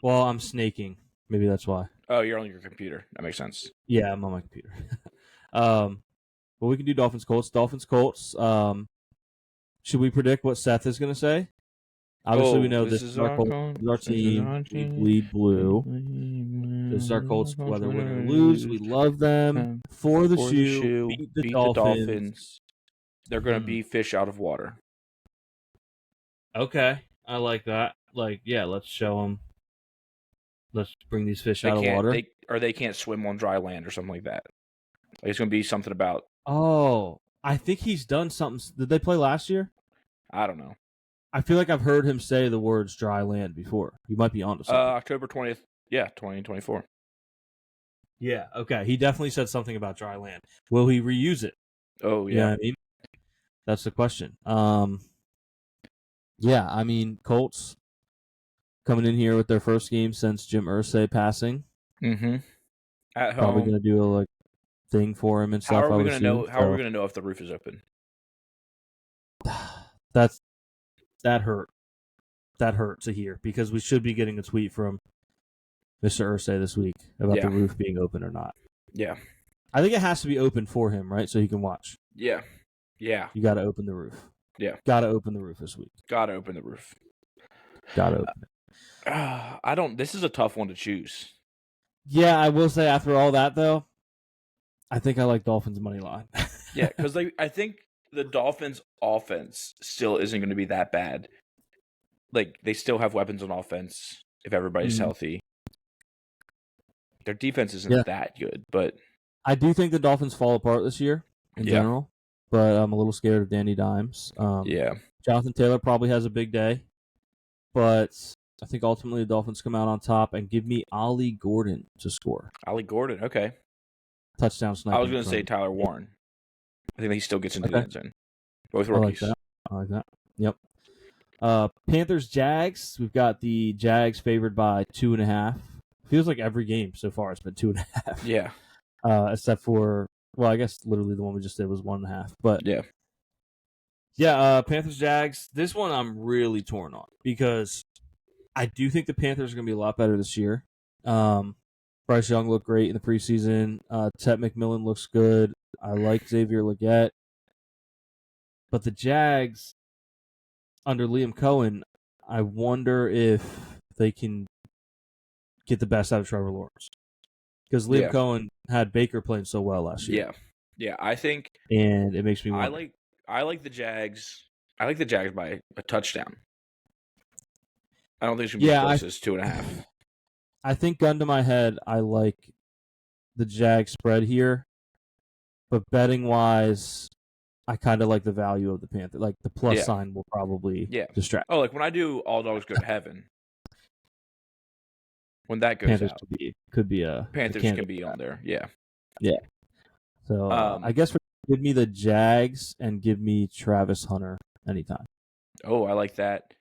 I'm snaking. Maybe that's why. Oh, you're on your computer. That makes sense. Yeah, I'm on my computer. But we can do Dolphins Colts. Dolphins Colts. Should we predict what Seth is going to say? Obviously, we know this is our Colts. This is our team. We bleed blue. This is our Colts. Whether win or lose, we love them. For the shoe, beat the Dolphins. They're going to be fish out of water. Okay, I like that. Let's show them. Let's bring these fish out of water. They can't swim on dry land or something like that. It's going to be something about... Oh, I think he's done something. Did they play last year? I don't know. I feel like I've heard him say the words dry land before. You might be onto something. October 20th. Yeah, 2024. Yeah, okay. He definitely said something about dry land. Will he reuse it? Oh, yeah. You know what I mean? That's the question. Colts coming in here with their first game since Jim Irsay passing. Mm-hmm. At home. Probably going to do a thing for him and stuff. How are we going to know if the roof is open? That hurt. That hurt to hear because we should be getting a tweet from Mr. Irsay this week about the roof being open or not. Yeah. I think it has to be open for him, right? So he can watch. Yeah. Yeah. You got to open the roof. Yeah. Got to open the roof this week. Got to open the roof. Got to open it. This is a tough one to choose. Yeah, I will say after all that, though, I think I like Dolphins money line. Yeah, because I think the Dolphins offense still isn't going to be that bad. They still have weapons on offense if everybody's healthy. Their defense isn't that good, but I do think the Dolphins fall apart this year in general, but I'm a little scared of Danny Dimes. Jonathan Taylor probably has a big day, but I think ultimately the Dolphins come out on top and give me Ollie Gordon to score. Ollie Gordon, okay. Touchdown sniper. I was going to say Tyler Warren. I think he still gets into the end zone. Both rookies. I like that. Yep. Panthers Jags. We've got the Jags favored by 2.5. Feels like every game so far has been 2.5. Yeah. Except for, I guess literally the one we just did was 1.5. But yeah. Panthers Jags. This one I'm really torn on because I do think the Panthers are going to be a lot better this year. Bryce Young looked great in the preseason. Tet McMillan looks good. I like Xavier Legette. But the Jags, under Liam Cohen, I wonder if they can get the best out of Trevor Lawrence. Because Liam Cohen had Baker playing so well last year. Yeah, I think... And it makes me wonder. I like the Jags. I like the Jags by a touchdown. I don't think it's going to be close as 2.5. I think, gun to my head, I like the Jag spread here. But betting-wise, I kind of like the value of the Panther. The plus sign will probably distract. Oh, when I do All Dogs Go to Heaven, when that goes Panthers out. Could be a Panthers can be on there, yeah. Yeah. So, I guess give me the Jags and give me Travis Hunter anytime. Oh, I like that.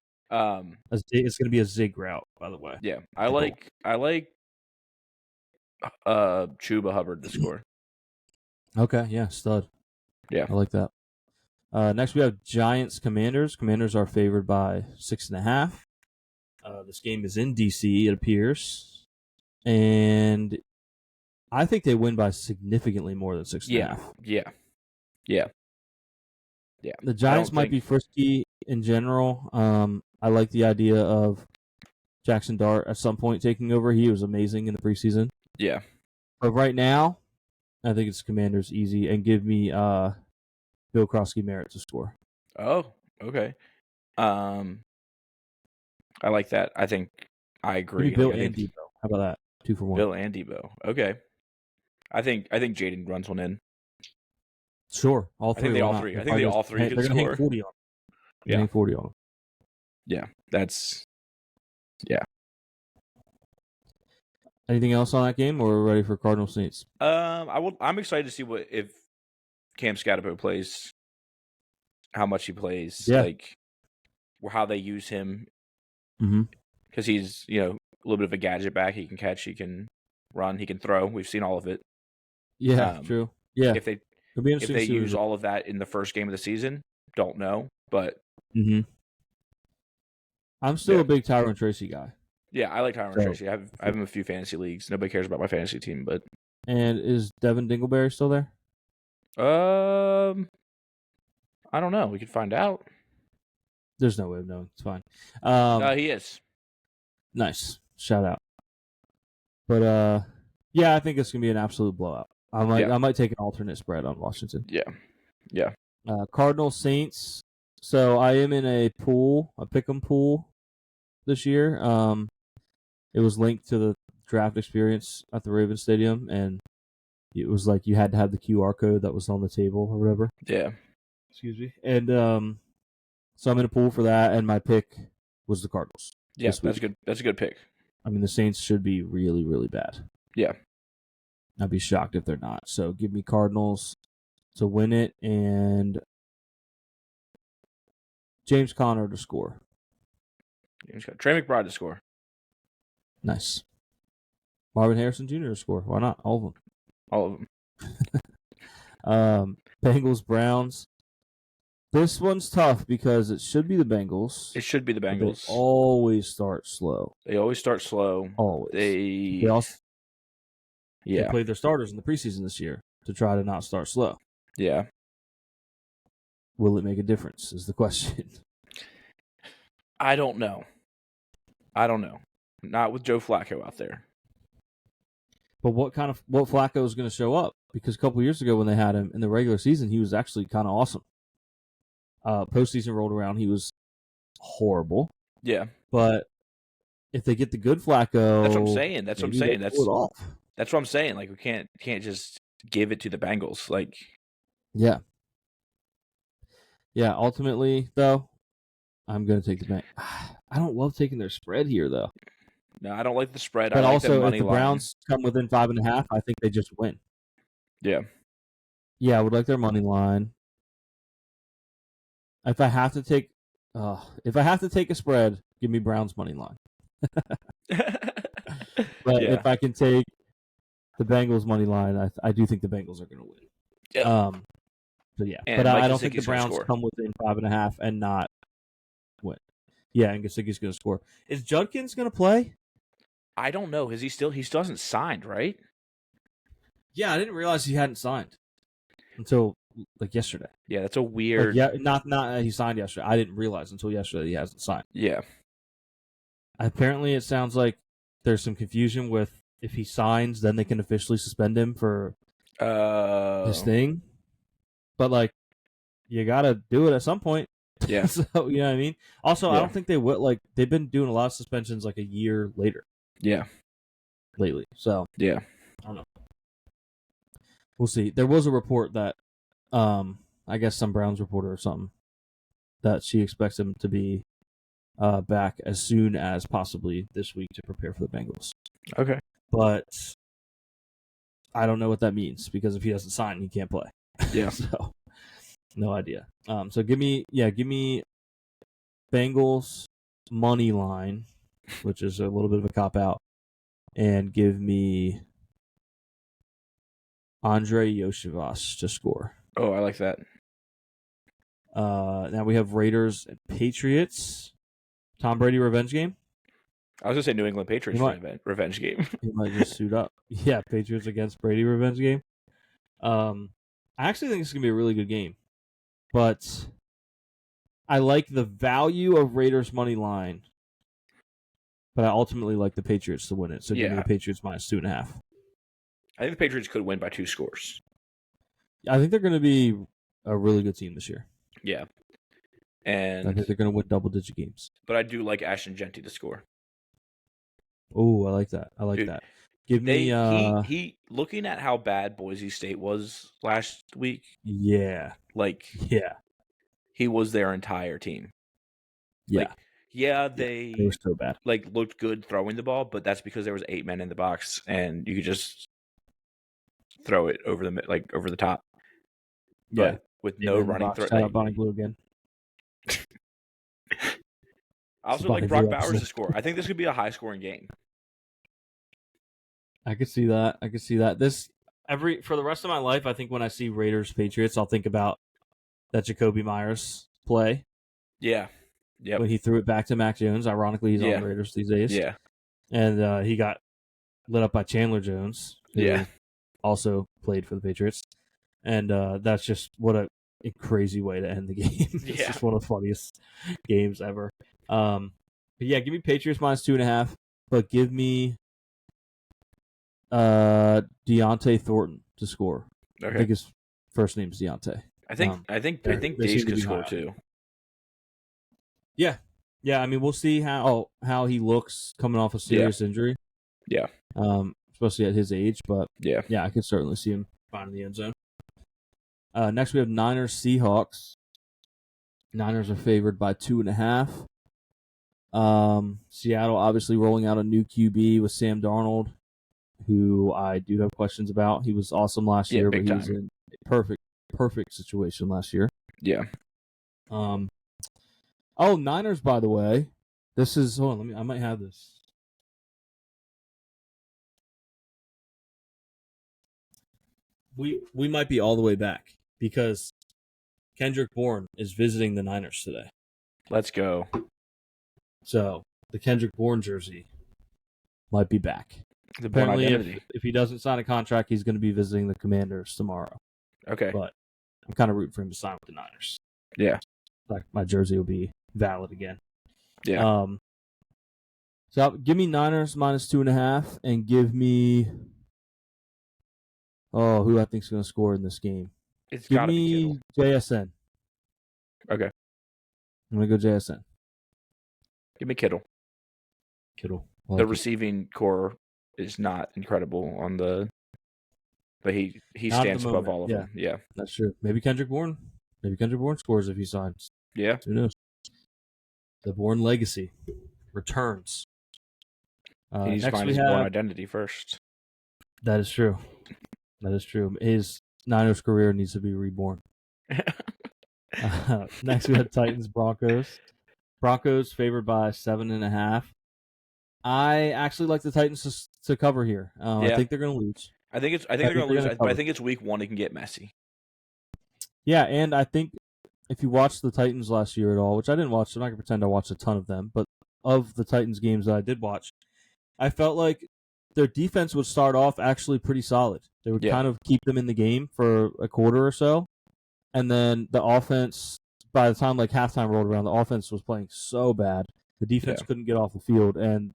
It's going to be a zig route, by the way. Yeah, I like Chuba Hubbard to score. Okay, yeah, stud. Yeah, I like that. Next, we have Giants Commanders. Commanders are favored by 6.5. This game is in DC, it appears, and I think they win by significantly more than 6.5. Yeah. The Giants might be frisky in general. I like the idea of Jackson Dart at some point taking over. He was amazing in the preseason. Yeah. But right now, I think it's Commanders easy, and give me Bill Krosky Merritt to score. Oh, okay. I like that. I think I agree. Give me Bill and Debo. How about that? 2 for 1. Bill and Debo. Okay. I think Jaden runs one in. Sure, all three. I think they all three can they're score. Gonna hang 40 on them. Yeah, hang 40 on them. Yeah, that's Anything else on that game, or we're ready for Cardinals Saints? I'm excited to see if Cam Scatterbo plays, how much he plays, like how they use him. Because he's a little bit of a gadget back. He can catch, he can run, he can throw. We've seen all of it. Yeah, true. Yeah, if they use all of that in the first game of the season, don't know, but I'm still a big Tyron Tracy guy. Yeah, I like Tyron Tracy. I have him in a few fantasy leagues. Nobody cares about my fantasy team, but. And is Devin Dingleberry still there? I don't know. We could find out. There's no way of knowing. It's fine. He is. Nice. Shout out. But yeah, I think it's gonna be an absolute blowout. I might take an alternate spread on Washington. Yeah. Cardinals Saints. So I am in a pick'em pool this year. It was linked to the draft experience at the Ravens Stadium, and it was like you had to have the QR code that was on the table or whatever. Yeah. Excuse me. And so I'm in a pool for that, and my pick was the Cardinals. Yeah, that's good. That's a good pick. I mean, the Saints should be really, really bad. Yeah. I'd be shocked if they're not. So give me Cardinals to win it, and James Conner to score. Trey McBride to score. Nice. Marvin Harrison Jr. to score. Why not? All of them. Bengals, Browns. This one's tough because it should be the Bengals. It should be the Bengals. They always start slow. Always. They played their starters in the preseason this year to try to not start slow. Yeah. Will it make a difference is the question. I don't know. Not with Joe Flacco out there. But what Flacco is going to show up? Because a couple years ago when they had him in the regular season, he was actually kind of awesome. Postseason rolled around, he was horrible. Yeah. But if they get the good Flacco, that's what I'm saying. That's what I'm saying. Like we can't just give it to the Bengals. Like, yeah. Ultimately, though, I'm going to take the Bengals. I don't love taking their spread here, though. No, I don't like the spread. But I like also, if the Browns come within 5.5, I think they just win. Yeah. Yeah, I would like their money line. If I have to take a spread, give me Browns money line. But if I can take the Bengals money line, I do think the Bengals are going to win. Yeah. So yeah, but I don't think the Browns come within 5.5 and not win. Yeah, and Gesicki's going to score. Is Judkins going to play? I don't know. He still hasn't signed, right? Yeah, I didn't realize he hadn't signed until like yesterday. Yeah, that's a weird. Not he signed yesterday. I didn't realize until yesterday he hasn't signed. Yeah. Apparently, it sounds like there's some confusion with if he signs, then they can officially suspend him for his thing. But like, you gotta do it at some point. Yeah. So you know what I mean. Also, I don't think they would like. They've been doing a lot of suspensions like a year later. Yeah. Lately, so yeah, I don't know. We'll see. There was a report that, I guess some Browns reporter or something, that she expects him to be back as soon as possibly this week to prepare for the Bengals. Okay. But I don't know what that means because if he doesn't sign, he can't play. Yeah. So no idea. So give me Bengals money line, which is a little bit of a cop out, and give me Andre Yoshivas to score. Oh, I like that. Now we have Raiders and Patriots. Tom Brady revenge game? I was going to say New England Patriots revenge game. He might just suit up. Yeah, Patriots against Brady revenge game. I actually think it's going to be a really good game. But I like the value of Raiders money line. But I ultimately like the Patriots to win it. So give me the Patriots -2.5. I think the Patriots could win by 2 scores. I think they're going to be a really good team this year. Yeah. And I think they're going to win double-digit games. But I do like Ashton Genty to score. Oh, I like that. I like that. Give me he looking at how bad Boise State was last week. Yeah. He was their entire team. Yeah. They were so bad. Looked good throwing the ball, but that's because there was 8 men in the box and you could just throw it over the top. But with no running threat. Shout out Bonnie Blue again. I also like Brock Bowers to score. I think this could be a high-scoring game. I could see that. For the rest of my life, I think when I see Raiders Patriots, I'll think about that Jacoby Myers play. Yeah. Yep. When he threw it back to Mac Jones. Ironically, he's on the Raiders these days. Yeah. And he got lit up by Chandler Jones, who also played for the Patriots. And that's just what a crazy way to end the game. It's just one of the funniest games ever. But yeah, give me Patriots minus 2.5, but give me Deontay Thornton to score. Okay. I think his first name's Deontay. I think Dace could score too. Yeah. I mean, we'll see how he looks coming off a serious injury. Yeah. Especially at his age, but yeah, I could certainly see him finding the end zone. Next, we have Niners Seahawks. Niners are favored by 2.5. Seattle obviously rolling out a new QB with Sam Darnold, who I do have questions about. He was awesome last year, but he was in a perfect situation last year. Yeah. Niners, by the way. This is I might have this. We might be all the way back because Kendrick Bourne is visiting the Niners today. Let's go. So the Kendrick Bourne jersey might be back. The Bourne identity. If he doesn't sign a contract, he's going to be visiting the Commanders tomorrow. Okay. But I'm kind of rooting for him to sign with the Niners. Yeah. Like my jersey will be valid again. Yeah. So give me Niners minus 2.5 and give me who I think is going to score in this game. It's got to be Kittle. JSN. Okay. I'm going to go JSN. Give me Kittle. The receiving core is not incredible on the, but he stands above all of them. Yeah, that's true. Maybe Kendrick Bourne scores if he signs. Yeah, who knows? The Bourne legacy returns. He needs to find his Bourne identity first. That is true. His Niners career needs to be reborn. Next, we have Titans Broncos. Broncos favored by 7.5. I actually like the Titans to cover here. I think they're going to lose. I think they're going to lose. But I think it's week 1. It can get messy. Yeah, and I think if you watched the Titans last year at all, which I didn't watch, I'm not going to pretend I watched a ton of them, but of the Titans games that I did watch, I felt like their defense would start off actually pretty solid. They would kind of keep them in the game for a quarter or so, and then the offense, by the time like halftime rolled around, the offense was playing so bad. The defense couldn't get off the field, and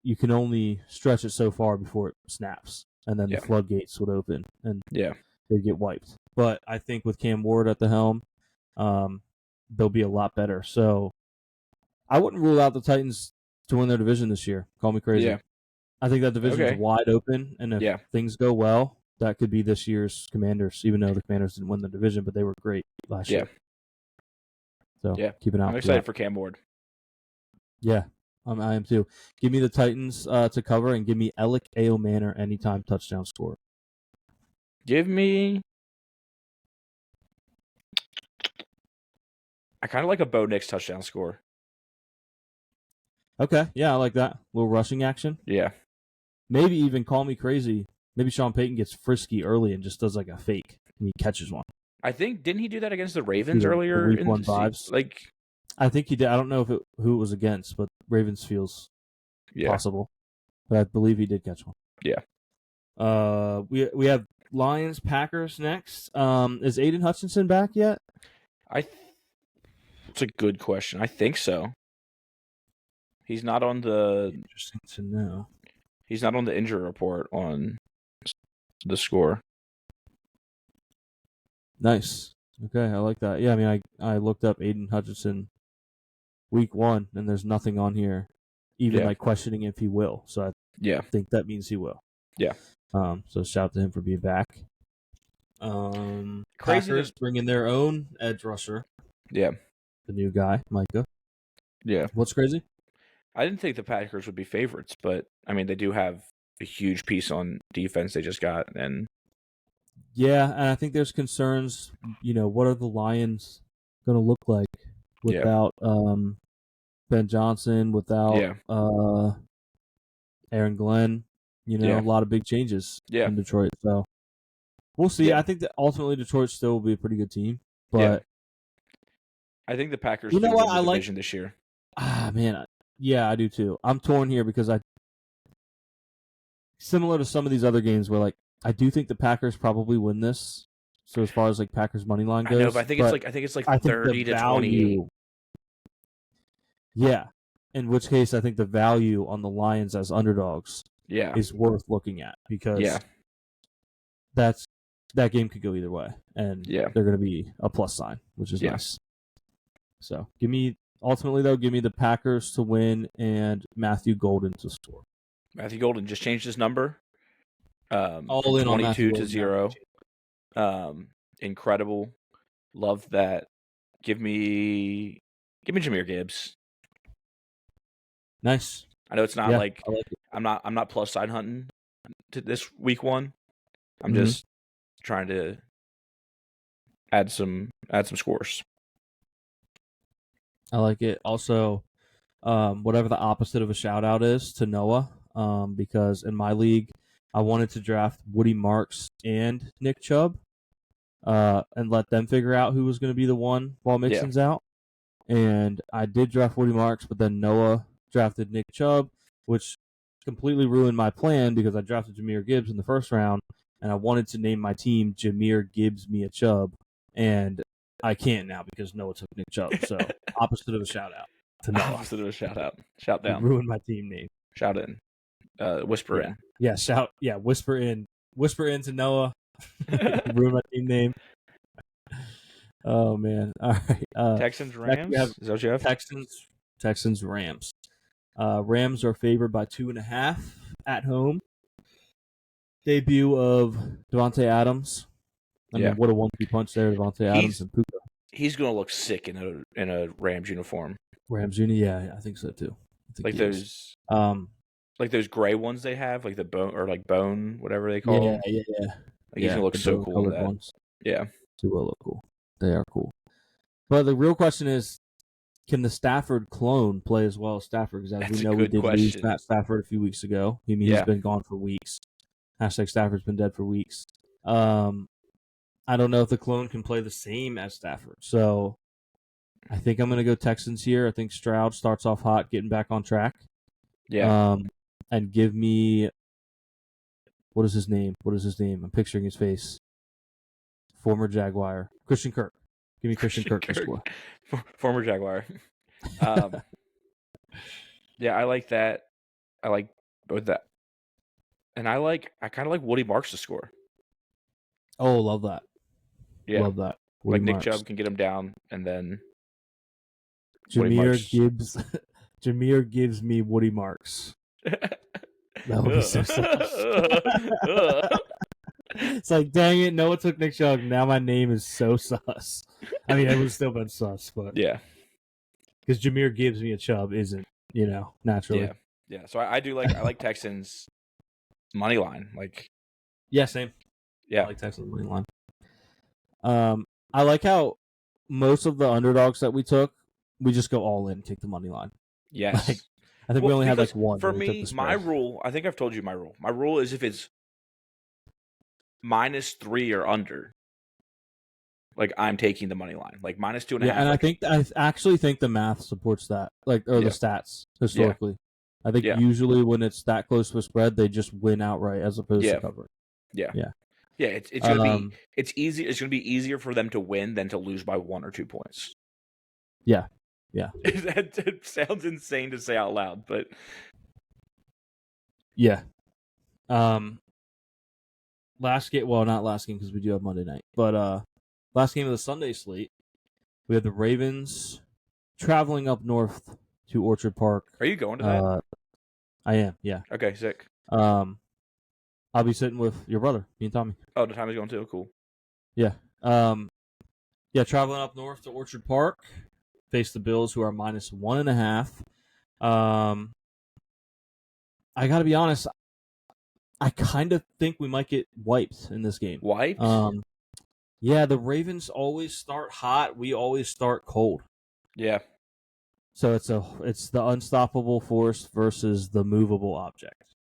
you can only stretch it so far before it snaps, and then the floodgates would open, and they'd get wiped. But I think with Cam Ward at the helm, they'll be a lot better. So I wouldn't rule out the Titans to win their division this year. Call me crazy. Yeah. I think that division is wide open, and if things go well, that could be this year's Commanders, even though the Commanders didn't win the division, but they were great last year. So keep an eye out. I'm excited for Cam Ward. Yeah, I am too. Give me the Titans to cover, and give me Alec Manor anytime touchdown score. Give me... I kind of like a Bo Nix touchdown score. Okay, yeah, I like that. A little rushing action. Yeah. Maybe even call me crazy. Maybe Sean Payton gets frisky early and just does like a fake, and he catches one. I think, didn't he do that against the Ravens earlier? Week 1 vibes. I think he did. I don't know who it was against, but Ravens feels possible. But I believe he did catch one. Yeah. We have Lions Packers next. Is Aiden Hutchinson back yet? It's a good question. I think so. He's not on the... Interesting to know. He's not on the injury report on the score. Nice. Okay, I like that. Yeah, I mean, I looked up Aiden Hutchinson week 1, and there's nothing on here, even like questioning if he will. So I think that means he will. Yeah. So shout out to him for being back. Packers bringing their own edge rusher. Yeah. The new guy, Micah. Yeah. What's crazy? I didn't think the Packers would be favorites, but I mean, they do have a huge piece on defense they just got, and yeah, and I think there's concerns. What are the Lions going to look like without Ben Johnson, without Aaron Glenn? A lot of big changes in Detroit. So we'll see. I think that ultimately Detroit still will be a pretty good team, but I think the Packers do win the division this year. Man, yeah, I do too. I'm torn here because similar to some of these other games where I do think the Packers probably win this. So as far as Packers money line goes, I know, but I think it's 30 to 28. Yeah, in which case I think the value on the Lions as underdogs is worth looking at because that game could go either way, and they're going to be a plus sign, which is nice. So give me the Packers to win and Matthew Golden to score. Matthew Golden just changed his number. All in 22 on to 0. Incredible. Love that. Give me Jahmyr Gibbs. Nice. I know it's not like it. I'm not plus side hunting to this week 1. I'm just trying to add some scores. I like it. Also, whatever the opposite of a shout out is to Noah, because in my league I wanted to draft Woody Marks and Nick Chubb, and let them figure out who was going to be the one while Mixon's out. And I did draft Woody Marks, but then Noah drafted Nick Chubb, which completely ruined my plan because I drafted Jahmyr Gibbs in the first round, and I wanted to name my team Jahmyr Gibbs Mia Chubb, and I can't now because Noah took Nick Chubb. So opposite of a shout out to Noah. Opposite of a shout out. Shout down. You ruined my team name. Shout in. Whisper in. Yeah, shout. Yeah, whisper in. Whisper in to Noah. Ruin my team name. Oh man! All right. Texans Rams. Is that what you have? Texans Rams. Rams are favored by 2.5 at home. Debut of Devontae Adams. I mean, what a 1-2 punch there, Devontae Adams and Puka. He's gonna look sick in a Rams uniform. Rams uni, yeah, I think so too. Those gray ones they have, like the bone, whatever they call them. Yeah. He's gonna look so cool in that. Ones. Yeah, they will look cool. They are cool. But the real question is, can the Stafford clone play as well as Stafford? Because as we know, we did lose Matt Stafford a few weeks ago. He's been gone for weeks. Hashtag Stafford's been dead for weeks. I don't know if the clone can play the same as Stafford. So I think I'm going to go Texans here. I think Stroud starts off hot, getting back on track. Yeah. And give me, what is his name? I'm picturing his face. Former Jaguar. Christian Kirk. Give me Christian Kirk to score. Former Jaguar. Yeah, I like that. I like both that. And I kind of like Woody Marks to score. Oh, love that. Yeah. Love that. Woody Nick Chubb can get him down, and then Jahmyr Gibbs me Woody Marks. That would be so sus. It's like, dang it, Noah took Nick Chubb. Now my name is so sus. I mean, it would have still been sus, but yeah, because Jahmyr Gibbs me a Chubb isn't, naturally. Yeah. So I like Texans money line, Yeah, same. Yeah, I like Texans money line. I like how most of the underdogs that we took, we just go all in, take the money line. Yes. I think we only had one. For me, my rule, I think I've told you my rule. My rule is if it's -3 or under, I'm taking the money line. -2.5. Yeah, and I actually think the math supports that. The stats historically. Yeah. I think usually when it's that close to a spread, they just win outright as opposed to covering. Yeah. It's gonna be easy. It's gonna be easier for them to win than to lose by 1 or 2 points. Yeah. That sounds insane to say out loud, but yeah. Last game, well, not last game because we do have Monday night, but last game of the Sunday slate, we have the Ravens traveling up north to Orchard Park. Are you going to that? I am, yeah. Okay, sick. I'll be sitting with your brother, me and Tommy. Oh, the time is going too? Cool. Yeah. Traveling up north to Orchard Park, face the Bills, who are minus 1.5. I got to be honest, I kind of think we might get wiped in this game. Wiped? Yeah, the Ravens always start hot. We always start cold. Yeah. So it's the unstoppable force versus the movable object,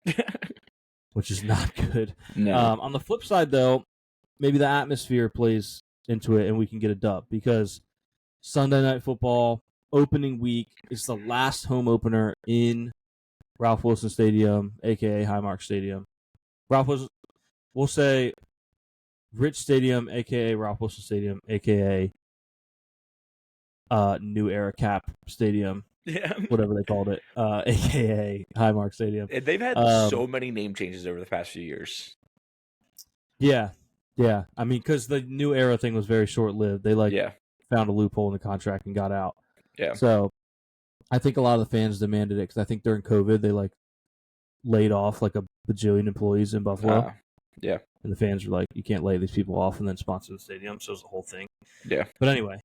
which is not good. No. On the flip side, though, maybe the atmosphere plays into it and we can get a dub because Sunday Night Football opening week is the last home opener in Ralph Wilson Stadium, a.k.a. Highmark Stadium. We'll say Rich Stadium, a.k.a. Ralph Wilson Stadium, a.k.a. New Era Cap Stadium, whatever they called it, a.k.a. Highmark Stadium. They've had so many name changes over the past few years. Yeah. I mean, because the New Era thing was very short-lived. They found a loophole in the contract and got out. Yeah. So I think a lot of the fans demanded it because I think during COVID they laid off a bajillion employees in Buffalo. Yeah. And the fans were like, you can't lay these people off and then sponsor the stadium. So it was the whole thing. Yeah. But anyway,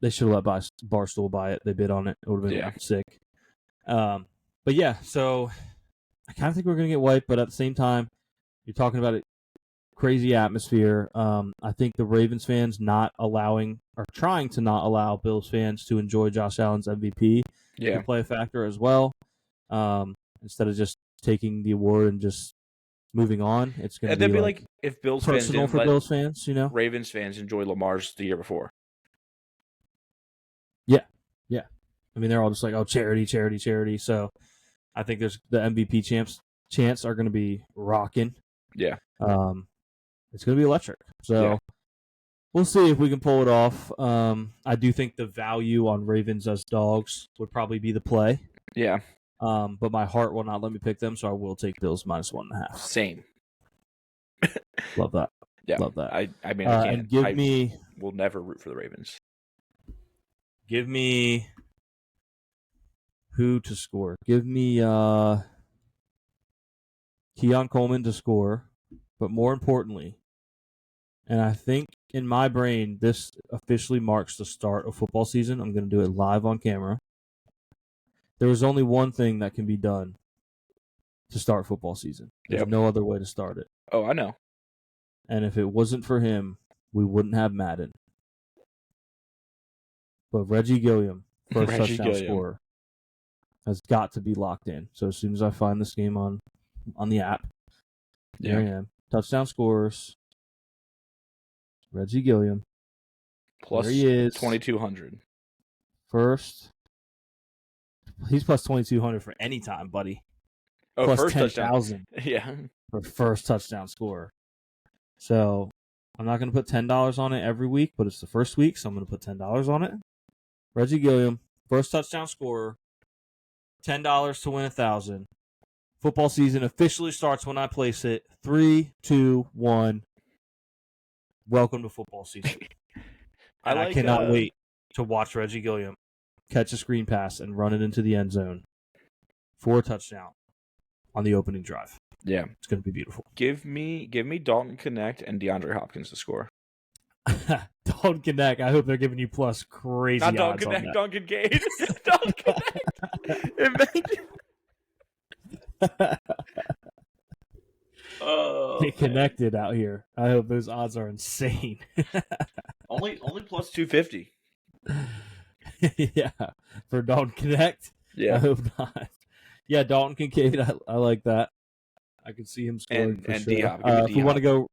they should have let Barstool buy it. They bid on it. It would have been sick. But yeah, so I kind of think we're going to get wiped. But at the same time, you're talking about a crazy atmosphere. I think the Ravens fans trying to not allow Bills fans to enjoy Josh Allen's MVP to play a factor as well. Instead of just taking the award and just moving on, it's going to be like if Bills fans personal for Bills fans, Ravens fans enjoy Lamar's the year before. Yeah. I mean, they're all just like, oh, charity. So I think there's the MVP chants are going to be rocking. Yeah. It's going to be electric. So we'll see if we can pull it off. I do think the value on Ravens as dogs would probably be the play. Yeah. But my heart will not let me pick them, so I will take Bills minus 1.5. Same. Love that. Yeah. Love that. I mean, I can't. And we'll never root for the Ravens. Give me who to score. Give me Keon Coleman to score, but more importantly, and I think in my brain this officially marks the start of football season. I'm going to do it live on camera. There is only one thing that can be done to start football season. There's no other way to start it. Oh, I know. And if it wasn't for him, we wouldn't have Madden. But Reggie Gilliam, first touchdown scorer, has got to be locked in. So as soon as I find this game on the app, there I am. Touchdown scorers. Reggie Gilliam. Plus there he is. 2,200. First. He's plus 2,200 for any time, buddy. Oh, plus first 10,000. Yeah. For first touchdown scorer. So I'm not going to put $10 on it every week, but it's the first week, so I'm going to put $10 on it. Reggie Gilliam, first touchdown scorer, $10 to win 1,000. Football season officially starts when I place it. 3, 2, 1. Welcome to football season. I cannot wait to watch Reggie Gilliam catch a screen pass and run it into the end zone for a touchdown on the opening drive. Yeah. It's going to be beautiful. Give me Dalton Connect and DeAndre Hopkins to score. Dalton Connect. I hope they're giving you plus crazy odds Dalton on Connect, that. Duncan Gates. Dalton Connect. Get connected out here. I hope those odds are insane. only plus 250. Yeah, for Dalton Connect. Yeah, I hope not. Yeah, Dalton Kincaid. I like that. I can see him scoring for sure. D-Hop. If we want to go,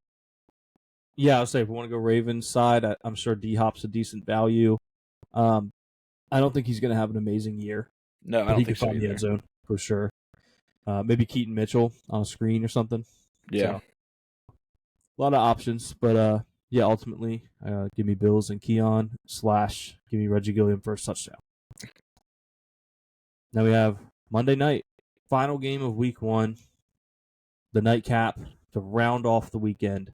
I'll say if we want to go Ravens side, I'm sure D-Hop's a decent value. I don't think he's going to have an amazing year. No, I don't think so either. He could find the end zone for sure. Maybe Keaton Mitchell on a screen or something. Yeah. So, a lot of options, but ultimately, give me Bills and Keon / give me Reggie Gilliam first touchdown. Now we have Monday night, final game of week 1, the nightcap to round off the weekend.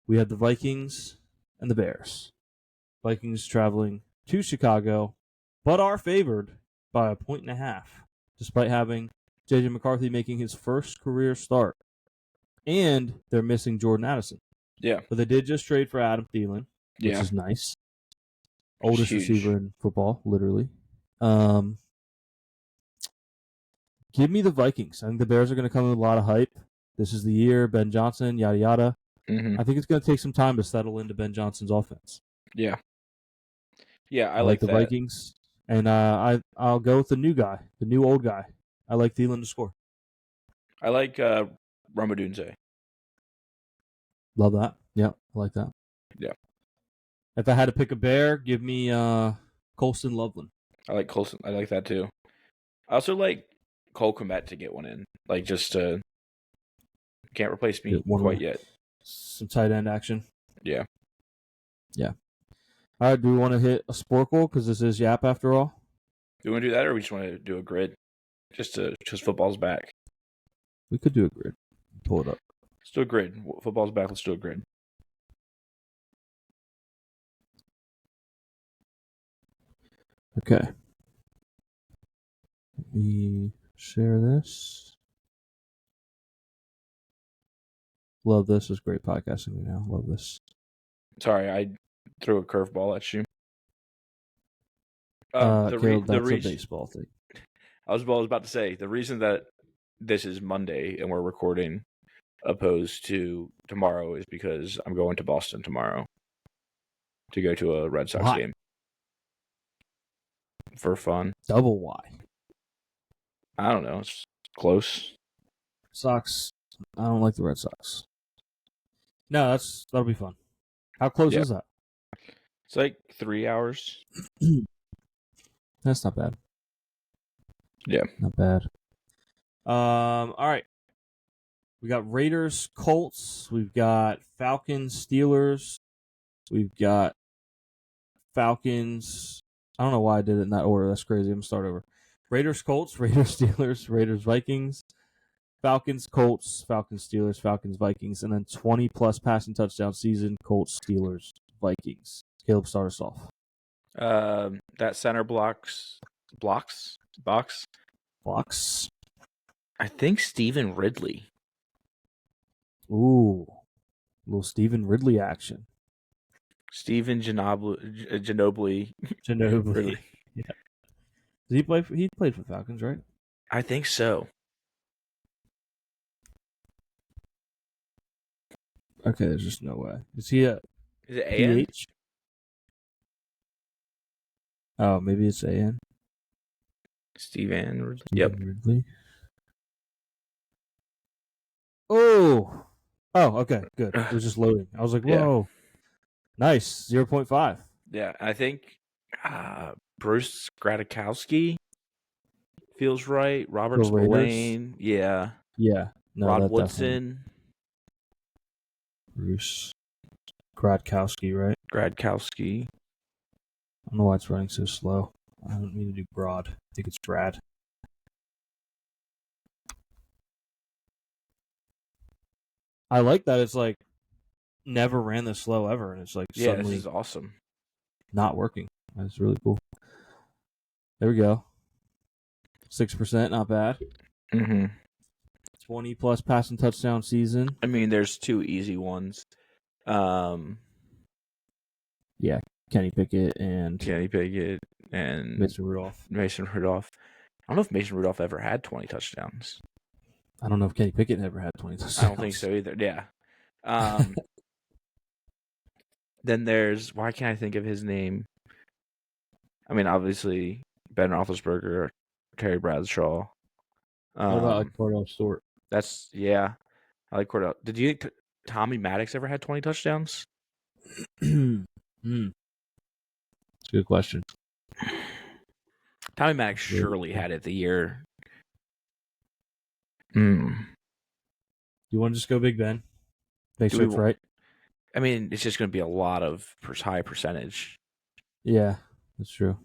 we have the Vikings and the Bears. Vikings traveling to Chicago, but are favored by 1.5, despite having J.J. McCarthy making his first career start. And they're missing Jordan Addison. Yeah. But they did just trade for Adam Thielen, which is nice. Oldest receiver in football, literally. Give me the Vikings. I think the Bears are going to come with a lot of hype. This is the year, Ben Johnson, yada, yada. Mm-hmm. I think it's going to take some time to settle into Ben Johnson's offense. Yeah. Yeah, I like the that. Vikings. And I'll go with the new guy, the new old guy. I like Thielen to score. I like Romadunze. Love that. Yeah, I like that. Yeah. If I had to pick a Bear, give me Colston Loveland. I like Colston. I like that too. I also like Cole Kmet to get one in. Like, just can't replace me quite yet. Some tight end action. Yeah. Yeah. All right, do we want to hit a Sporkle because this is YAP after all? Do we want to do that, or we just want to do a grid? Just because football's back. We could do a grid. Pull it up. Let's do a grid. Football's back. Let's do a grid. Okay. Let me share this. Love this. It's great podcasting now. Love this. Sorry, I threw a curveball at you. Caleb, that's a baseball thing. I was about to say, the reason that this is Monday and we're recording opposed to tomorrow is because I'm going to Boston tomorrow to go to a Red Sox game. For fun. Double Y. I don't know. It's close. Sox. I don't like the Red Sox. No, that'll be fun. How close is that? It's like 3 hours. That's not bad. Yeah. Not bad. All right. We got Raiders, Colts. We've got Falcons, Steelers. We've got Falcons. I don't know why I did it in that order. That's crazy. I'm going to start over. Raiders, Colts, Raiders, Steelers, Raiders, Vikings. Falcons, Colts, Falcons, Steelers, Falcons, Vikings. And then 20-plus passing touchdown season, Colts, Steelers, Vikings. Caleb, start us off. That center box. I think Stephen Ridley. Ooh, a little Stephen Ridley action. Stephen Ginobili. Ridley. Yeah. Did he play? He played for Falcons, right? I think so. Okay, there's just no way. Is he a? Is it AN? PH? Oh, maybe it's AN. Stephen Ridley. Yep. Ridley. Oh, okay, good. It was just loading. I was like, whoa. Yeah. Nice. 0.5. Yeah, I think Bruce Gradkowski feels right. Robert Spillane. Yeah. Yeah. No, Rod Woodson. Definitely. Bruce Gradkowski, right? Gradkowski. I don't know why it's running so slow. I don't mean to do broad. I think it's Brad. I like that it's like never ran this slow ever, and it's like suddenly this is awesome. Not working. That's really cool. There we go. 6%, not bad. 20-plus passing touchdown season. I mean, there's two easy ones. Yeah, Kenny Pickett and Mason Rudolph. I don't know if Mason Rudolph ever had 20 touchdowns. I don't know if Kenny Pickett ever had 20 touchdowns. I don't think so either. Yeah. Then there's, why can't I think of his name? I mean, obviously Ben Roethlisberger, Terry Bradshaw. What about Cordell Stewart? I like Cordell. Did you think Tommy Maddox ever had 20 touchdowns? That's a good question. Tommy Maddox surely had it the year. You want to just go Big Ben? Make sure it's right. I mean, it's just going to be a lot of high percentage. Yeah, that's true.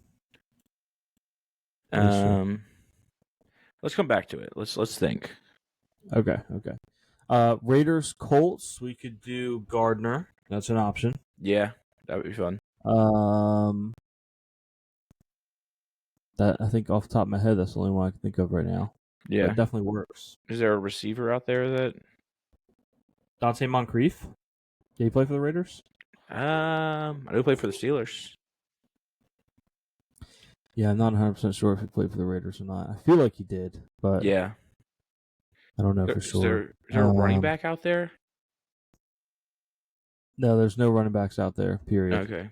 Let's come back to it. Let's think. Okay. Raiders, Colts. We could do Gardner. That's an option. Yeah, that would be fun. That I think off the top of my head, that's the only one I can think of right now. Yeah, but it definitely works. Is there a receiver out there that Dante Moncrief? Did he play for the Raiders? I do play for the Steelers. Yeah, I'm not 100% sure if he played for the Raiders or not. I feel like he did, but yeah, I don't know for sure. Is there a running back out there? No, there's no running backs out there, period. Okay.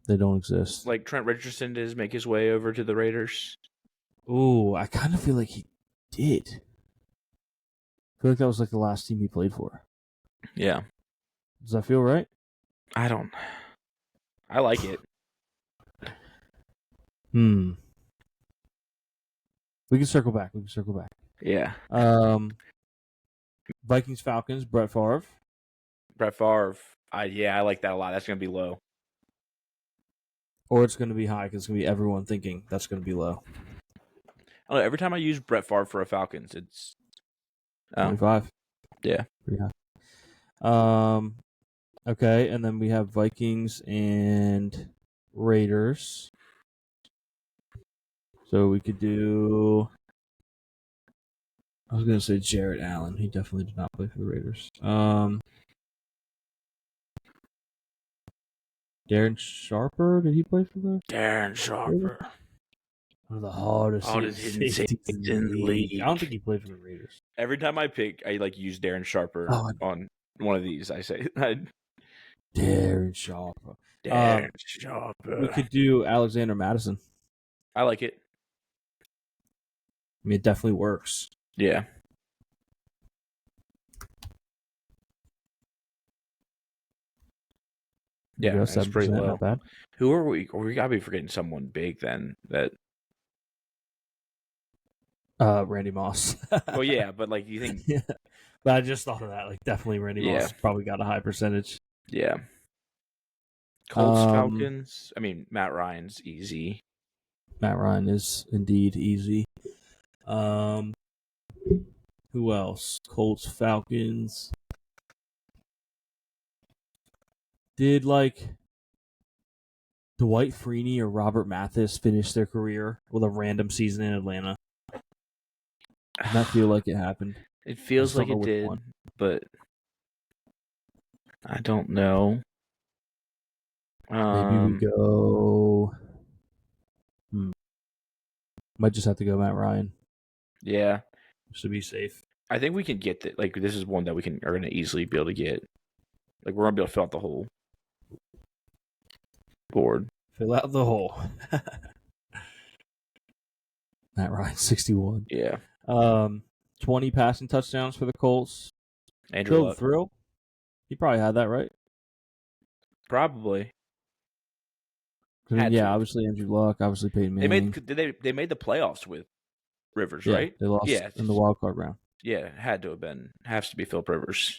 They don't exist. Like Trent Richardson did make his way over to the Raiders. Ooh, I kind of feel like he did. I feel like that was like the last team he played for. Yeah. Does that feel right? I like it. We can circle back. Yeah. Vikings, Falcons, Brett Favre. I like that a lot. That's going to be low. Or it's going to be high because it's going to be everyone thinking that's going to be low. I don't know, every time I use Brett Favre for a Falcons, it's 25. Yeah. Pretty high. Okay, and then we have Vikings and Raiders. So we could do... I was going to say Jarrett Allen. He definitely did not play for the Raiders. Darren Sharper, did he play for the Darren Sharper? One of the hardest safeties in the league. I don't think he played for the Raiders. Every time I pick, I use Darren Sharper on one of these. I say Darren Sharper. Darren Sharper. We could do Alexander Madison. I like it. I mean, it definitely works. Yeah. Yeah, that's pretty low. Not bad. Who are we? We gotta be forgetting someone big then. That. Randy Moss. Well, yeah, but like you think. Yeah. But I just thought of that. Like, definitely Randy Moss probably got a high percentage. Yeah. Colts, Falcons. I mean, Matt Ryan's easy. Matt Ryan is indeed easy. Who else? Colts, Falcons. Did like Dwight Freeney or Robert Mathis finish their career with a random season in Atlanta? Does that feel like it happened? It feels like it did, but I don't know. Maybe we go. Might just have to go Matt Ryan. Yeah, just to be safe. I think we can get that. Like, this is one that are going to easily be able to get. Like, we're going to be able to fill out the whole board. Fill out the hole. Matt Ryan, 61. Yeah. 20 passing touchdowns for the Colts. Andrew Luck. Thrill. He probably had that, right? Probably. Yeah, obviously Andrew Luck, obviously Peyton Manning. They made the playoffs with Rivers, right? They lost in the wild card round. Yeah, it had to have been. Has to be Philip Rivers.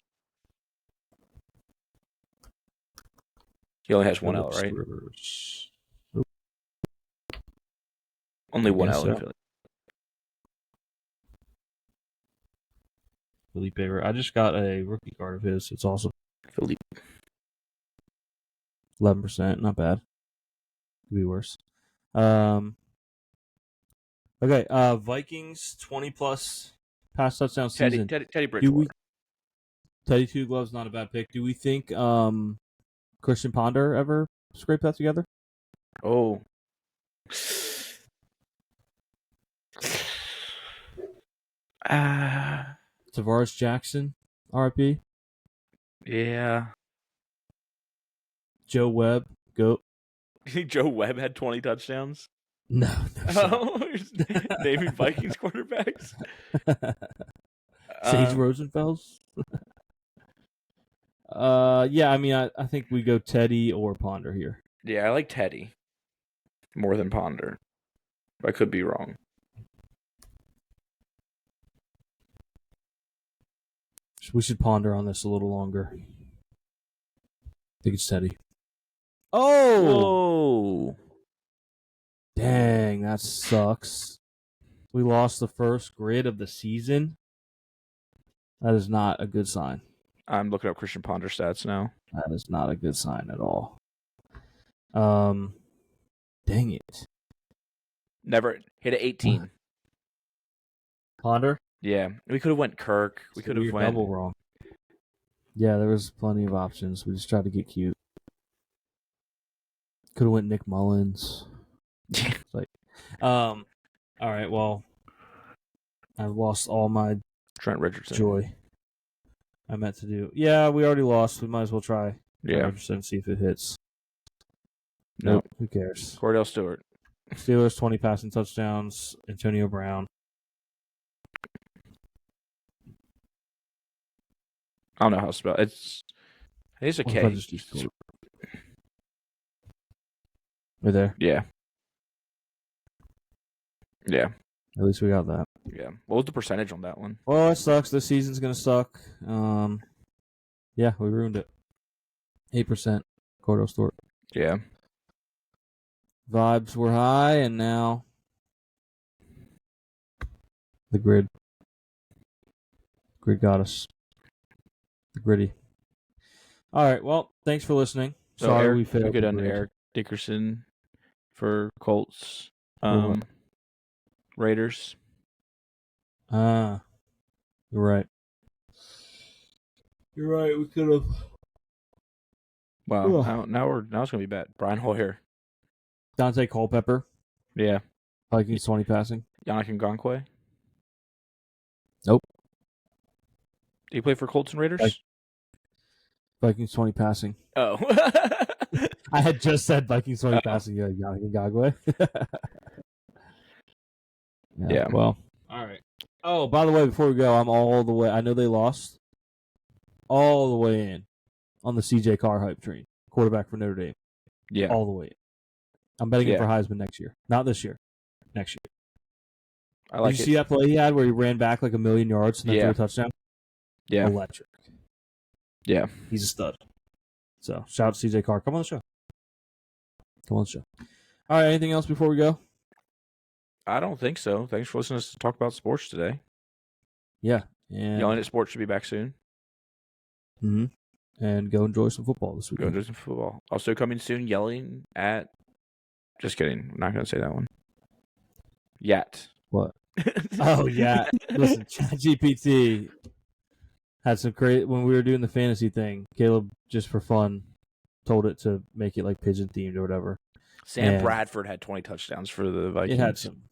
He only has one L, right? Rivers. Only one L in Philly. Felipe, I just got a rookie card of his. It's awesome. Felipe. 11%, not bad. Could be worse. Okay, Vikings 20+ pass touchdown season. Teddy Bridgewater. Teddy Two Gloves, not a bad pick. Do we think Christian Ponder ever scraped that together? Oh. Tavares Jackson, RIP. Yeah. Joe Webb, GOAT. You think Joe Webb had 20 touchdowns? No. Naming Vikings quarterbacks. Sage Rosenfels. Yeah, I mean, I think we go Teddy or Ponder here. Yeah, I like Teddy more than Ponder. I could be wrong. We should ponder on this a little longer. I think it's Teddy. Oh! Whoa! Dang, that sucks. We lost the first grid of the season. That is not a good sign. I'm looking up Christian Ponder stats now. That is not a good sign at all. Dang it. Never hit an 18. Ponder? Yeah. We could have went Kirk. We could have went double wrong. Yeah, there was plenty of options. We just tried to get cute. Could have went Nick Mullins. It's like, all right, well, I've lost all my Trent Richardson. joy. I meant to do. Yeah, we already lost. We might as well try. Yeah. Richardson, see if it hits. Nope. Who cares? Cordell Stewart. Steelers 20 passing touchdowns. Antonio Brown. I don't know how to spell it. It's a K. Right there. Yeah. Yeah. At least we got that. Yeah. What was the percentage on that one? Well, it sucks. This season's gonna suck. Yeah, we ruined it. 8%. Cordell Stewart. Yeah. Vibes were high, and now the grid. Grid got us. The gritty. All right. Well, thanks for listening. Sorry we failed. We could on Eric Dickerson for Colts. Raiders. You're right. You're right. We could have. Wow. Now it's gonna be bad. Brian Hoyer. Dante Culpepper. Yeah. Vikings 20 passing. Yannick Ngakoue. Nope. Do you play for Colts and Raiders? Vikings 20 passing. Oh. I had just said Vikings 20 passing. Yeah, Yannick Ngakoue. Yeah. Well. All right. Oh, by the way, before we go, I'm all the way. I know they lost. All the way in on the CJ Carr hype train. Quarterback for Notre Dame. Yeah. All the way in. I'm betting him for Heisman next year. Not this year. Next year. I like Did you see that play he had where he ran back like 1,000,000 yards and then threw a touchdown? Yeah. Electric. Yeah. He's a stud. So, shout out to CJ Carr. Come on the show. All right, anything else before we go? I don't think so. Thanks for listening to us talk about sports today. Yeah. And Yelling at Sports should be back soon. Mm-hmm. And go enjoy some football this weekend. Go enjoy some football. Also coming soon, yelling at... Just kidding. I'm not going to say that one. Yet. What? Oh, yeah. Listen, ChatGPT had some crazy... When we were doing the fantasy thing, Caleb, just for fun, told it to make it like pigeon-themed or whatever. Sam Bradford had 20 touchdowns for the Vikings. It had some.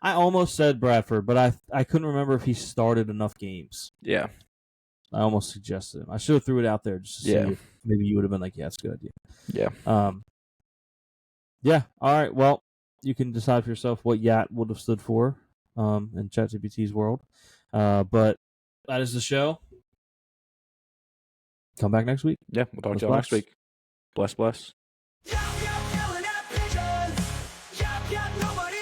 I almost said Bradford, but I couldn't remember if he started enough games. Yeah. I almost suggested him. I should have threw it out there just to see if maybe you would have been like, yeah, it's a good idea. Yeah. Yeah. All right. Well, you can decide for yourself what YAT would have stood for in ChatGPT's world. But that is the show. Come back next week. Yeah, we'll talk to y'all next week. Bless. Yap, yap, yelling at pigeons. Yap, yap, nobody